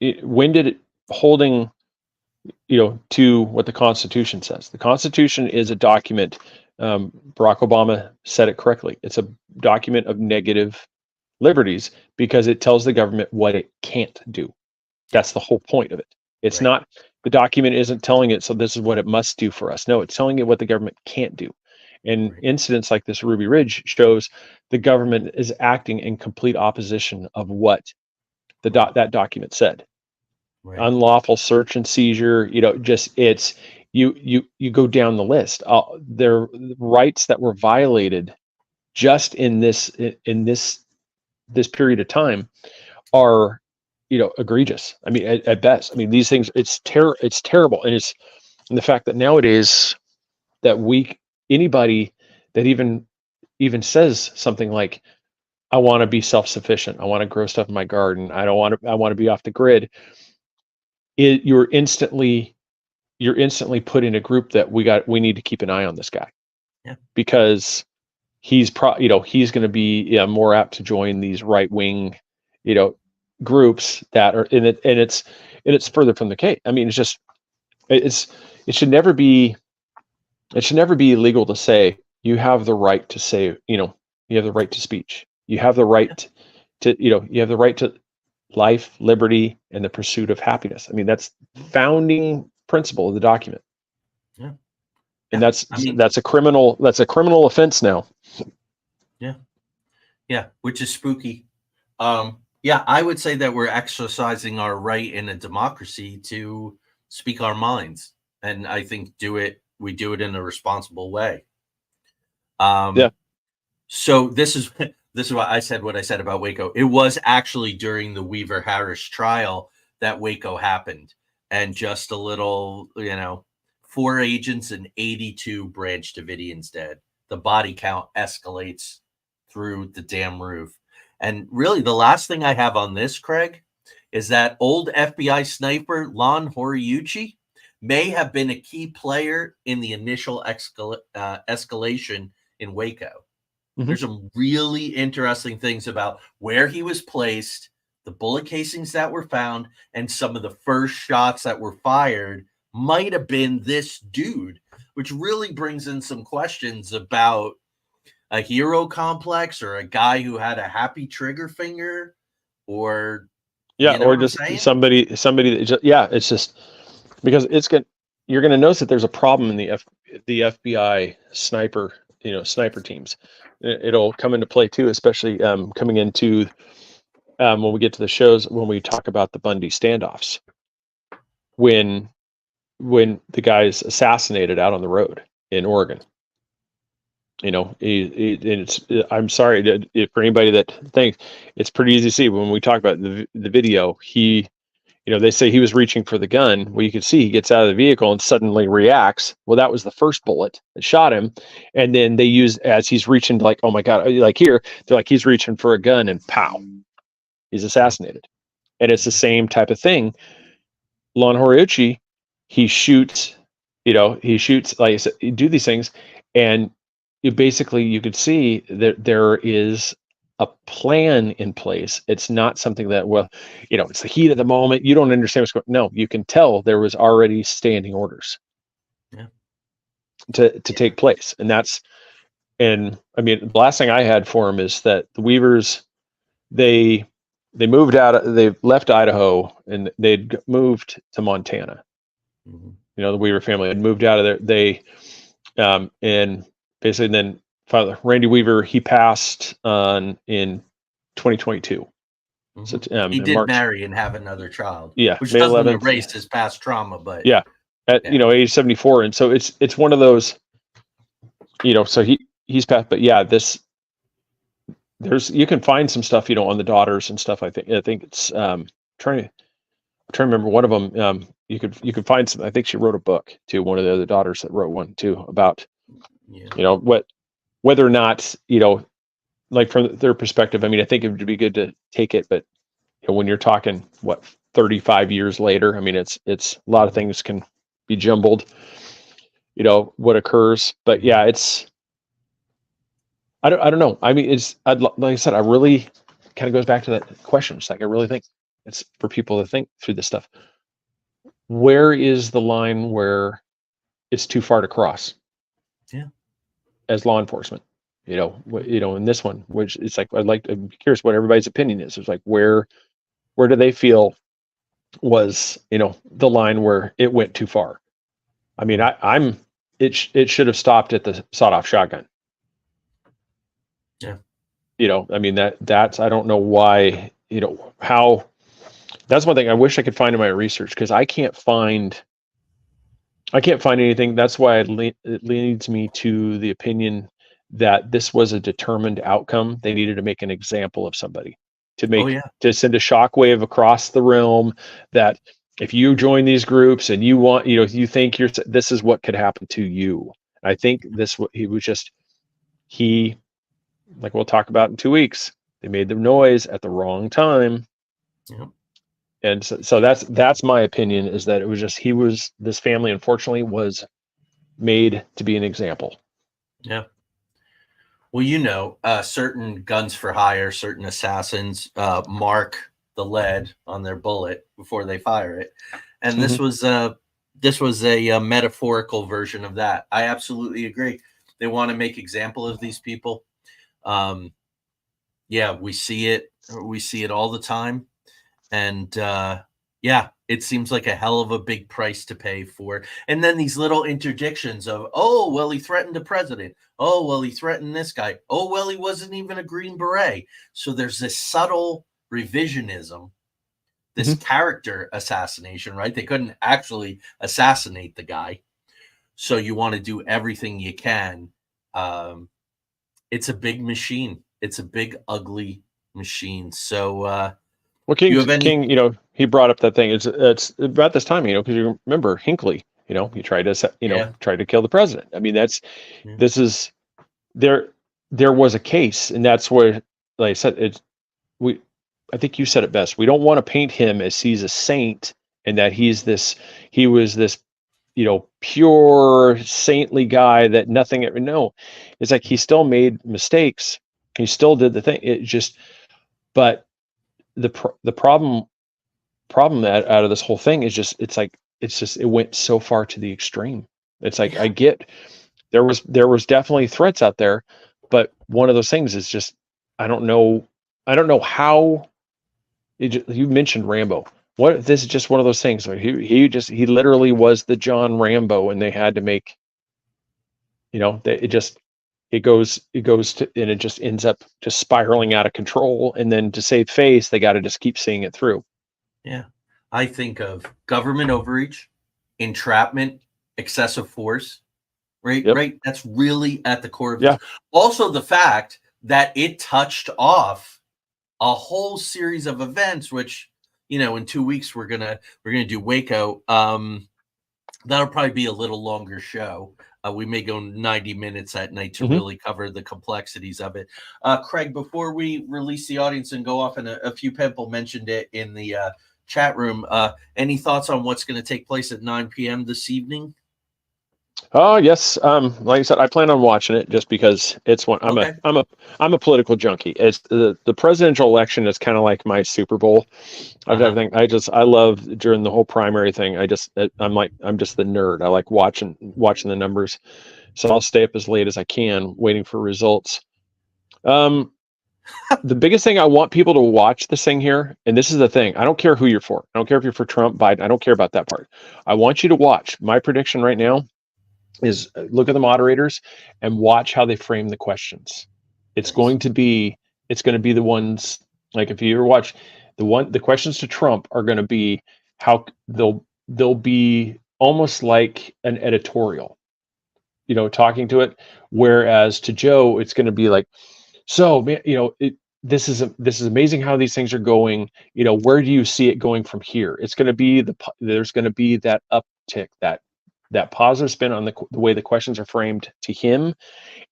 it holding, to what the Constitution says? The Constitution is a document. Barack Obama said it correctly. It's a document of negative liberties because it tells the government what it can't do. That's the whole point of it. It's not, the document isn't telling it, so this is what it must do for us. No, it's telling it what the government can't do. And incidents like this Ruby Ridge shows the government is acting in complete opposition of what that document said. Right. Unlawful search and seizure, it's you go down the list. There are rights that were violated just in this period of time are egregious. I mean, at best. I mean, these things, it's terrible, and the fact that nowadays that anybody that even says something like, I want to be self-sufficient. I want to grow stuff in my garden. I want to be off the grid. You're instantly put in a group that we need to keep an eye on this guy. Yeah. Because he's he's going to be more apt to join these right-wing, groups that are in it, and it's further from the case. I mean, it should never be illegal to say you have the right to say, you have the right to speech. You have the right you have the right to life, liberty, and the pursuit of happiness. I mean, that's founding principle of the document. Yeah. And that's a criminal offense now. Yeah, which is spooky. Yeah, I would say that we're exercising our right in a democracy to speak our minds, and I think we do it in a responsible way. Yeah. So this is why I said what I said about Waco. It was actually during the Weaver Harris trial that Waco happened, and just a little, 4 agents and 82 Branch Davidians dead. The body count escalates through the damn roof. And really, the last thing I have on this, Craig, is that old FBI sniper Lon Horiuchi may have been a key player in the initial escalation in Waco. Mm-hmm. There's some really interesting things about where he was placed, the bullet casings that were found, and some of the first shots that were fired might have been this dude, which really brings in some questions about a hero complex or a guy who had a happy trigger finger, or or just somebody that just, it's just because you're going to notice that there's a problem in the FBI sniper teams. It'll come into play too, especially coming into when we get to the shows, when we talk about the Bundy standoffs, when the guy's assassinated out on the road in Oregon. I'm sorry for anybody that thinks, it's pretty easy to see when we talk about the video. They say he was reaching for the gun. Well, you can see he gets out of the vehicle and suddenly reacts. Well, that was the first bullet that shot him. And then they use, as he's reaching, like, oh my God, like here, they're like, he's reaching for a gun, and pow, he's assassinated. And it's the same type of thing. Lon Horiuchi, he shoots, like I said, you do these things, and you could see that there is a plan in place. It's not something that, it's the heat of the moment. You don't understand what's going on. No, you can tell there was already standing orders to take place. And the last thing I had for them is that the Weavers, they left Idaho and they'd moved to Montana. Mm-hmm. The Weaver family had moved out of there. And basically then Father Randy Weaver, he passed in 2022. Mm-hmm. So he did marry and have another child. Yeah, which doesn't erase his past trauma, but at age 74, and so it's one of those, so he's passed, but you can find some stuff on the daughters and stuff. I think it's trying to remember one of them. You could find some. I think she wrote a book too. One of the other daughters that wrote one too about whether or not, like from their perspective. I mean, I think it would be good to take it, but when you're talking 35 years later, I mean, it's a lot of things can be jumbled, what occurs, but it's, I don't know. I mean, like I said, I really kind of goes back to that question. It's like, I really think it's for people to think through this stuff. Where is the line where it's too far to cross? As law enforcement, in this one, which it's like, I'm curious what everybody's opinion is. It's like, where do they feel was, the line where it went too far? I mean, it should have stopped at the sawed-off shotgun. Yeah. I mean, that's, I don't know why, how, that's one thing I wish I could find in my research, because I can't find anything. That's why it leads me to the opinion that this was a determined outcome. They needed to make an example of somebody to send a shockwave across the realm, that if you join these groups and you want, you think this is what could happen to you. I think like we'll talk about in 2 weeks, They made the noise at the wrong time. Yep. And so that's my opinion, is that it was just, this family unfortunately was made to be an example. Yeah. Well, certain guns for hire, certain assassins mark the lead on their bullet before they fire it, and this was a metaphorical version of that. I absolutely agree. They want to make example of these people. Yeah, we see it all the time, and yeah, it seems like a hell of a big price to pay for. And then these little interdictions of, oh, well, he threatened the president. Oh, well, he threatened this guy. Oh, well, he wasn't even a Green Beret. So there's this subtle revisionism, this character assassination, right? They couldn't actually assassinate the guy. So you want to do everything you can. It's a big machine. It's a big, ugly machine. So, well, King, he brought up that thing. It's about this time, because you remember Hinckley, he tried to, tried to kill the president. I mean, this is there was a case, and that's where, like I said, I think you said it best. We don't want to paint him as he's a saint and that he was this, pure saintly guy that nothing ever. No, it's like he still made mistakes. He still did the thing. It just, but the problem that out of this whole thing is just, it went so far to the extreme. It's like, I get there was definitely threats out there, but one of those things is just, I don't know how. You mentioned Rambo. What if this is just one of those things where he literally was the John Rambo, and they had to make, it goes to, and it just ends up just spiraling out of control. And then to save face, they got to just keep seeing it through. Yeah. I think of government overreach, entrapment, excessive force, right? Yep. Right. That's really at the core of it. Also, the fact that it touched off a whole series of events, which, in 2 weeks, we're going to do Waco. That'll probably be a little longer show. We may go 90 minutes at night to really cover the complexities of it. Craig, before we release the audience and go off, and a few people mentioned it in the chat room, any thoughts on what's going to take place at 9 p.m. this evening? Oh yes, like I said, I plan on watching it just because it's one. I'm a political junkie. It's the presidential election is kind of like my Super Bowl of everything. I love during the whole primary thing. I'm just the nerd. I like watching the numbers, so I'll stay up as late as I can waiting for results. The biggest thing I want people to watch this thing here, and this is the thing. I don't care who you're for. I don't care if you're for Trump, Biden. I don't care about that part. I want you to watch. My prediction right now is look at the moderators and watch how they frame the questions. It's going to be the ones, like if you ever watch the questions to Trump are going to be how they'll be almost like an editorial, talking to it. Whereas to Joe, it's going to be like, so, this is amazing how these things are going. Where do you see it going from here? It's going to be there's going to be that uptick, that positive spin on the way the questions are framed to him.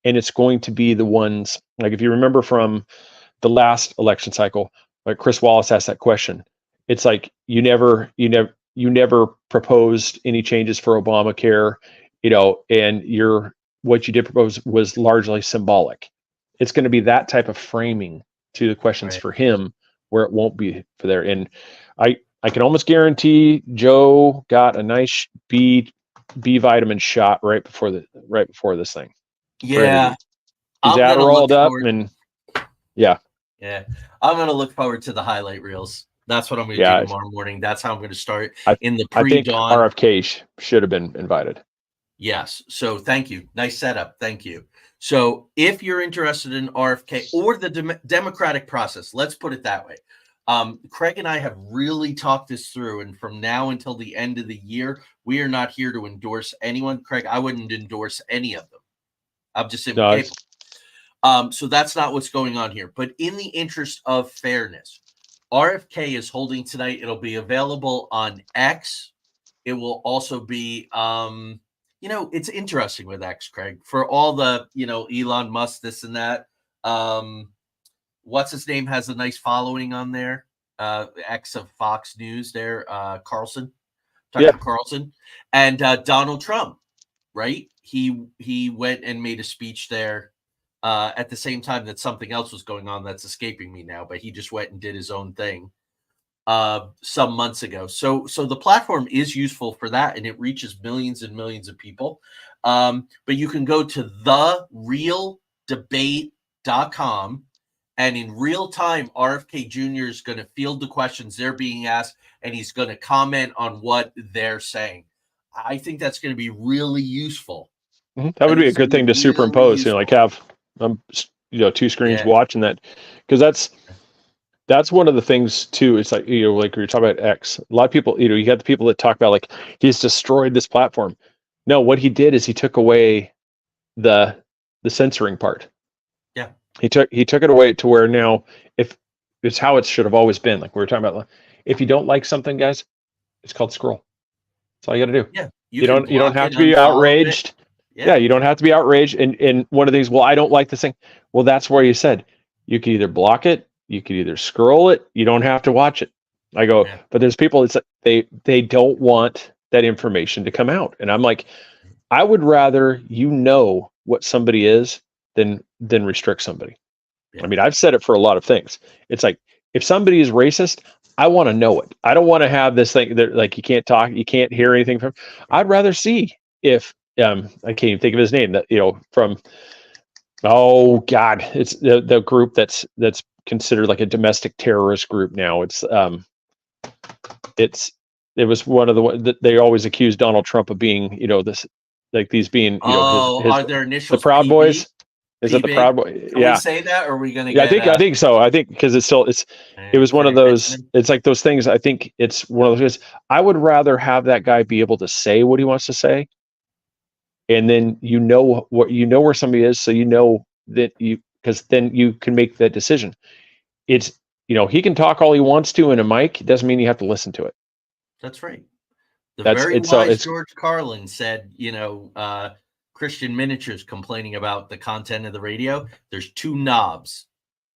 And it's going to be the ones, like if you remember from the last election cycle, like Chris Wallace asked that question. It's like, you never proposed any changes for Obamacare, and what you did propose was largely symbolic. It's going to be that type of framing to the questions for him, where it won't be for there. And I can almost guarantee Joe got a nice B vitamin shot right before this thing. Yeah, he's Adderalled up, and yeah. I'm gonna look forward to the highlight reels. That's what I'm gonna do tomorrow morning. That's how I'm gonna start in the pre-dawn. I think RFK should have been invited. Yes. So thank you. Nice setup. Thank you. So if you're interested in RFK or the democratic process, let's put it that way. Craig and I have really talked this through, and from now until the end of the year, we are not here to endorse anyone. Craig, I wouldn't endorse any of them. I'm just simply capable. So that's not what's going on here. But in the interest of fairness, RFK is holding tonight. It'll be available on X. It will also be, it's interesting with X, Craig, for all the, Elon Musk, this and that. what's his name has a nice following on there. Ex of Fox News there, Carlson, Tucker Carlson, and Donald Trump, right? He went and made a speech there at the same time that something else was going on that's escaping me now, but he just went and did his own thing some months ago. So the platform is useful for that, and it reaches millions and millions of people. But you can go to therealdebate.com, and in real time, RFK Jr. is going to field the questions they're being asked, and he's going to comment on what they're saying. I think that's going to be really useful. That would be a good thing to superimpose, you know, like have two screens watching that, because that's one of the things too. It's like, you know, like you're talking about X. A lot of people, you know, you got the people that talk about like he's destroyed this platform. No, what he did is he took away the censoring part. Yeah, he took it away to where now, if it's how it should have always been. Like we were talking about, if you don't like something, guys, it's called scroll. That's all you got to do. Yeah, you don't have to be outraged. Yeah, you don't have to be outraged. And one of the things, well, I don't like this thing. Well, that's where you said you could either block it, you could either scroll it. You don't have to watch it. I go, but there's people. It's like they don't want that information to come out, and I'm like, I would rather what somebody is than restrict somebody. Yeah. I mean, I've said it for a lot of things. It's like if somebody is racist, I want to know it. I don't want to have this thing that like you can't talk, you can't hear anything from. I'd rather see if I can't even think of his name. That from. Oh God, it's the group that's considered like a domestic terrorist group now. It was one of that they always accused Donald Trump of being, this like these being, are their initials the Proud PB? Boys? Is it the Proud Boys? Can we say that, or are we going to? Yeah, I think so. I think because it was one of those. It's like those things. I think it's one of those. I would rather have that guy be able to say what he wants to say, and then where somebody is, so that because then you can make that decision. It's he can talk all he wants to in a mic. It doesn't mean you have to listen to it. That's right. Very wise George Carlin said, Christian Miniatures complaining about the content of the radio. There's two knobs.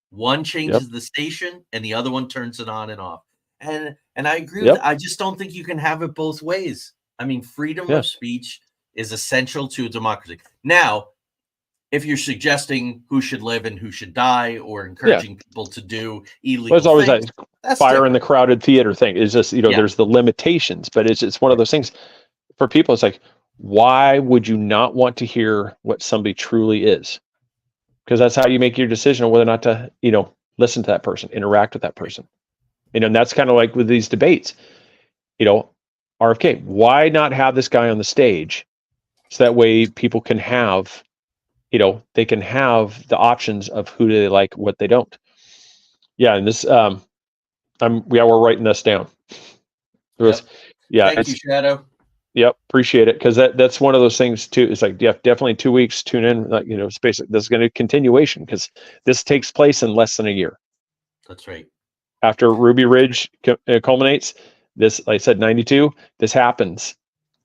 One changes the station, and the other one turns it on and off. And I agree with that. I just don't think you can have it both ways. I mean, freedom of speech is essential to a democracy. Now, if you're suggesting who should live and who should die, or encouraging people to do illegal it's always things, that fire in the crowded theater thing. It's just, there's the limitations, but it's one of those things for people. It's like, why would you not want to hear what somebody truly is? Because that's how you make your decision on whether or not to, listen to that person, interact with that person. And that's kind of like with these debates, RFK, why not have this guy on the stage? So that way people can have, they can have the options of who they like, what they don't. Yeah. And this, we're writing this down. Thank you, Shadow. Yep. Appreciate it. Cause that's one of those things too. It's like, definitely 2 weeks, tune in, like, it's basically, this is going to continuation because this takes place in less than a year. That's right. After Ruby Ridge culminates, this, like I said, 92, this happens.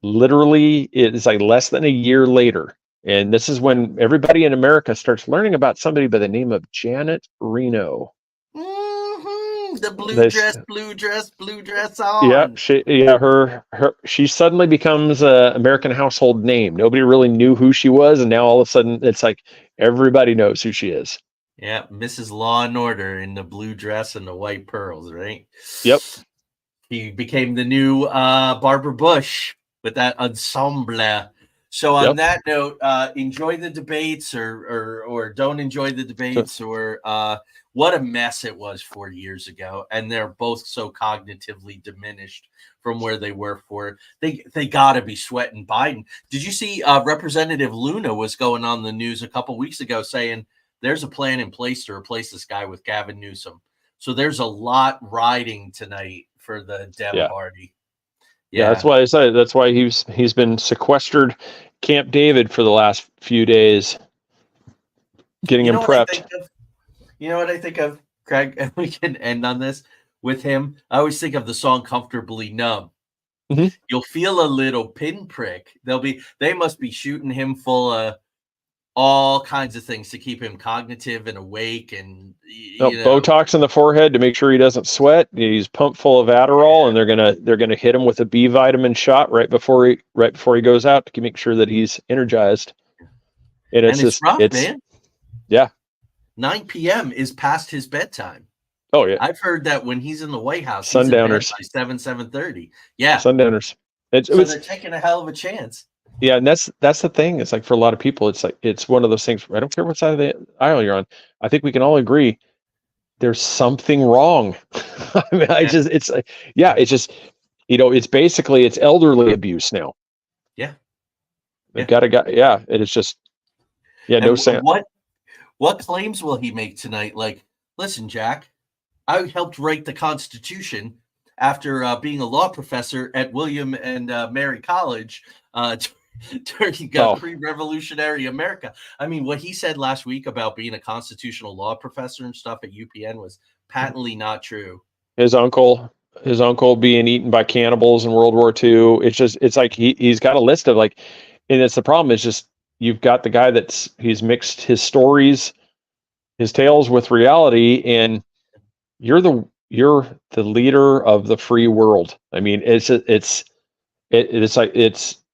Literally, it's like less than a year later. And this is when everybody in America starts learning about somebody by the name of Janet Reno. Mm-hmm. The blue dress on. Yeah, she suddenly becomes an American household name. Nobody really knew who she was, and now all of a sudden it's like everybody knows who she is. Yeah, Mrs. Law and Order in the blue dress and the white pearls, right? Yep. He became the new Barbara Bush with that ensemble. So on that note, enjoy the debates or don't enjoy the debates, or what a mess it was 4 years ago. And they're both so cognitively diminished from where they were they got to be sweating Biden. Did you see Representative Luna was going on the news a couple weeks ago saying there's a plan in place to replace this guy with Gavin Newsom. So there's a lot riding tonight for the Dem party. Yeah, that's why I said that's why he's been sequestered Camp David for the last few days, getting him prepped. You know what I think of, Craig? And we can end on this with him. I always think of the song "Comfortably Numb." Mm-hmm. You'll feel a little pinprick. They must be shooting him full of all kinds of things to keep him cognitive and awake, and Botox in the forehead to make sure he doesn't sweat. He's pumped full of Adderall, and they're gonna hit him with a B vitamin shot right before he goes out to make sure that he's energized. And it's rough, it's man. Yeah. 9 p.m. is past his bedtime. Oh yeah. I've heard that when he's in the White House, Sundowners he's in bed by 7:30. Yeah. Sundowners. They're taking a hell of a chance. Yeah, and that's the thing. It's like for a lot of people, it's one of those things. I don't care what side of the aisle you're on. I think we can all agree there's something wrong. I mean, it's basically it's elderly abuse now. Yeah. They've got a guy. Yeah, it is just. Yeah, no sense. What claims will he make tonight? Like, listen, Jack, I helped write the Constitution after being a law professor at William and Mary College. During pre-revolutionary America. I mean, what he said last week about being a constitutional law professor and stuff at UPN was patently not true. His uncle being eaten by cannibals in World War II. It's like he's got a list of like, and it's the problem is just you've got the guy he's mixed his stories, his tales with reality, and you're the leader of the free world. I mean,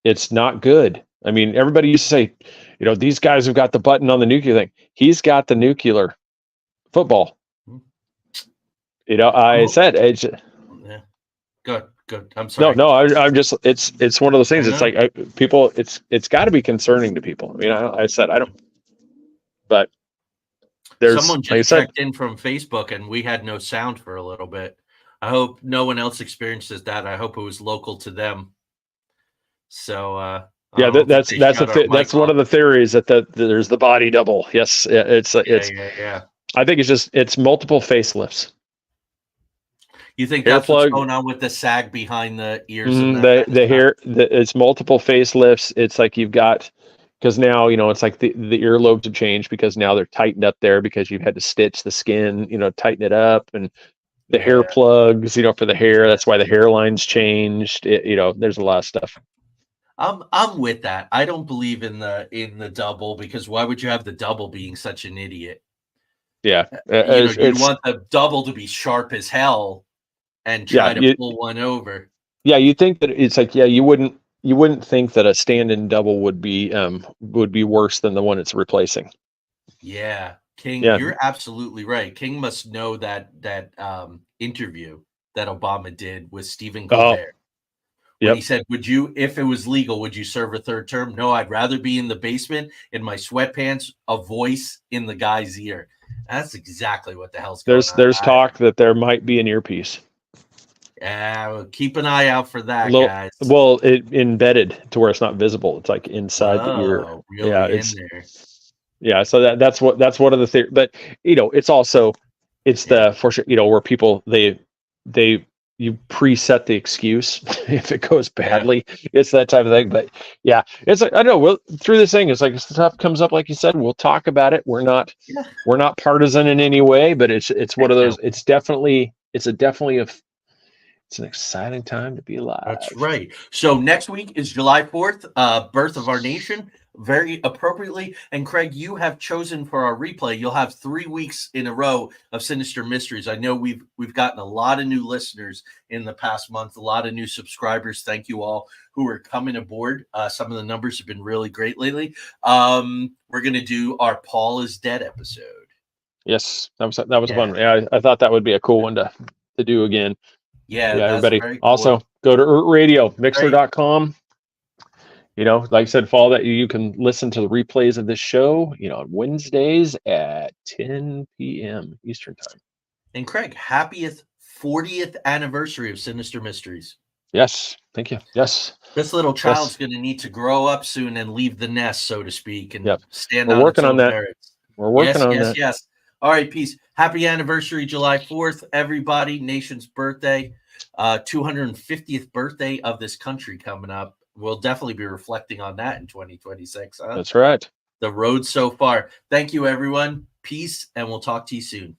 it's not good. I mean, everybody used to say, these guys have got the button on the nuclear thing. He's got the nuclear football. I said, yeah. Good. I'm sorry. No, I'm just, it's one of those things. It's like people, it's got to be concerning to people. I mean, I said, I don't, but there's someone just checked in from Facebook and we had no sound for a little bit. I hope no one else experiences that. I hope it was local to them. So that's one of the theories that there's the body double. Yes, it's I think it's multiple facelifts. You think that's what's going on with the sag behind the ears? The hair, it's multiple facelifts. It's like you've got, because now it's like the earlobes have changed because now they're tightened up there because you've had to stitch the skin, tighten it up, and the hair plugs, for the hair. That's why the hairline's changed. There's a lot of stuff. I'm with that. I don't believe in the double, because why would you have the double being such an idiot? Yeah, you want the double to be sharp as hell and try to pull one over. Yeah, you think that it's like you wouldn't think that a stand-in double would be worse than the one it's replacing. Yeah, King, you're absolutely right. King must know that interview that Obama did with Stephen Colbert. When he said, if it was legal, would you serve a third term? No, I'd rather be in the basement in my sweatpants, a voice in the guy's ear. That's exactly what the hell's going on. There's talk that there might be an earpiece. Yeah, well, keep an eye out for that, guys. Well, it embedded to where it's not visible. It's like inside the ear. Really in there. Yeah, so that's one of the things. But it's also the for sure. Where people you preset the excuse if it goes badly. It's that type of thing. But yeah, it's like, I don't know. Through this thing, it's like stuff comes up, like you said, we'll talk about it. We're not partisan in any way, but it's one of those. It's an exciting time to be alive. That's right. So next week is July 4th, Birth of Our Nation. Very appropriately. And Craig, you have chosen for our replay, you'll have 3 weeks in a row of Sinister Mysteries. I know we've gotten a lot of new listeners in the past month, a lot of new subscribers. Thank you all who are coming aboard. Some of the numbers have been really great lately. We're going to do our Paul is Dead episode. Yes, that was fun. Yeah, I thought that would be a cool one to do again. Yeah, everybody. Cool. Also, go to ERT Radio, Mixler.com. Like I said, follow that. You can listen to the replays of this show, on Wednesdays at 10 p.m. Eastern time. And Craig, happy 40th anniversary of Sinister Mysteries. Yes, thank you. Yes. This little child's going to need to grow up soon and leave the nest, so to speak, and stand We're on working its own on that. merits. We're working on that. Yes. All right, peace. Happy anniversary, July 4th, everybody. Nation's birthday, 250th birthday of this country coming up. We'll definitely be reflecting on that in 2026. Huh? That's right. The road so far. Thank you, everyone. Peace, and we'll talk to you soon.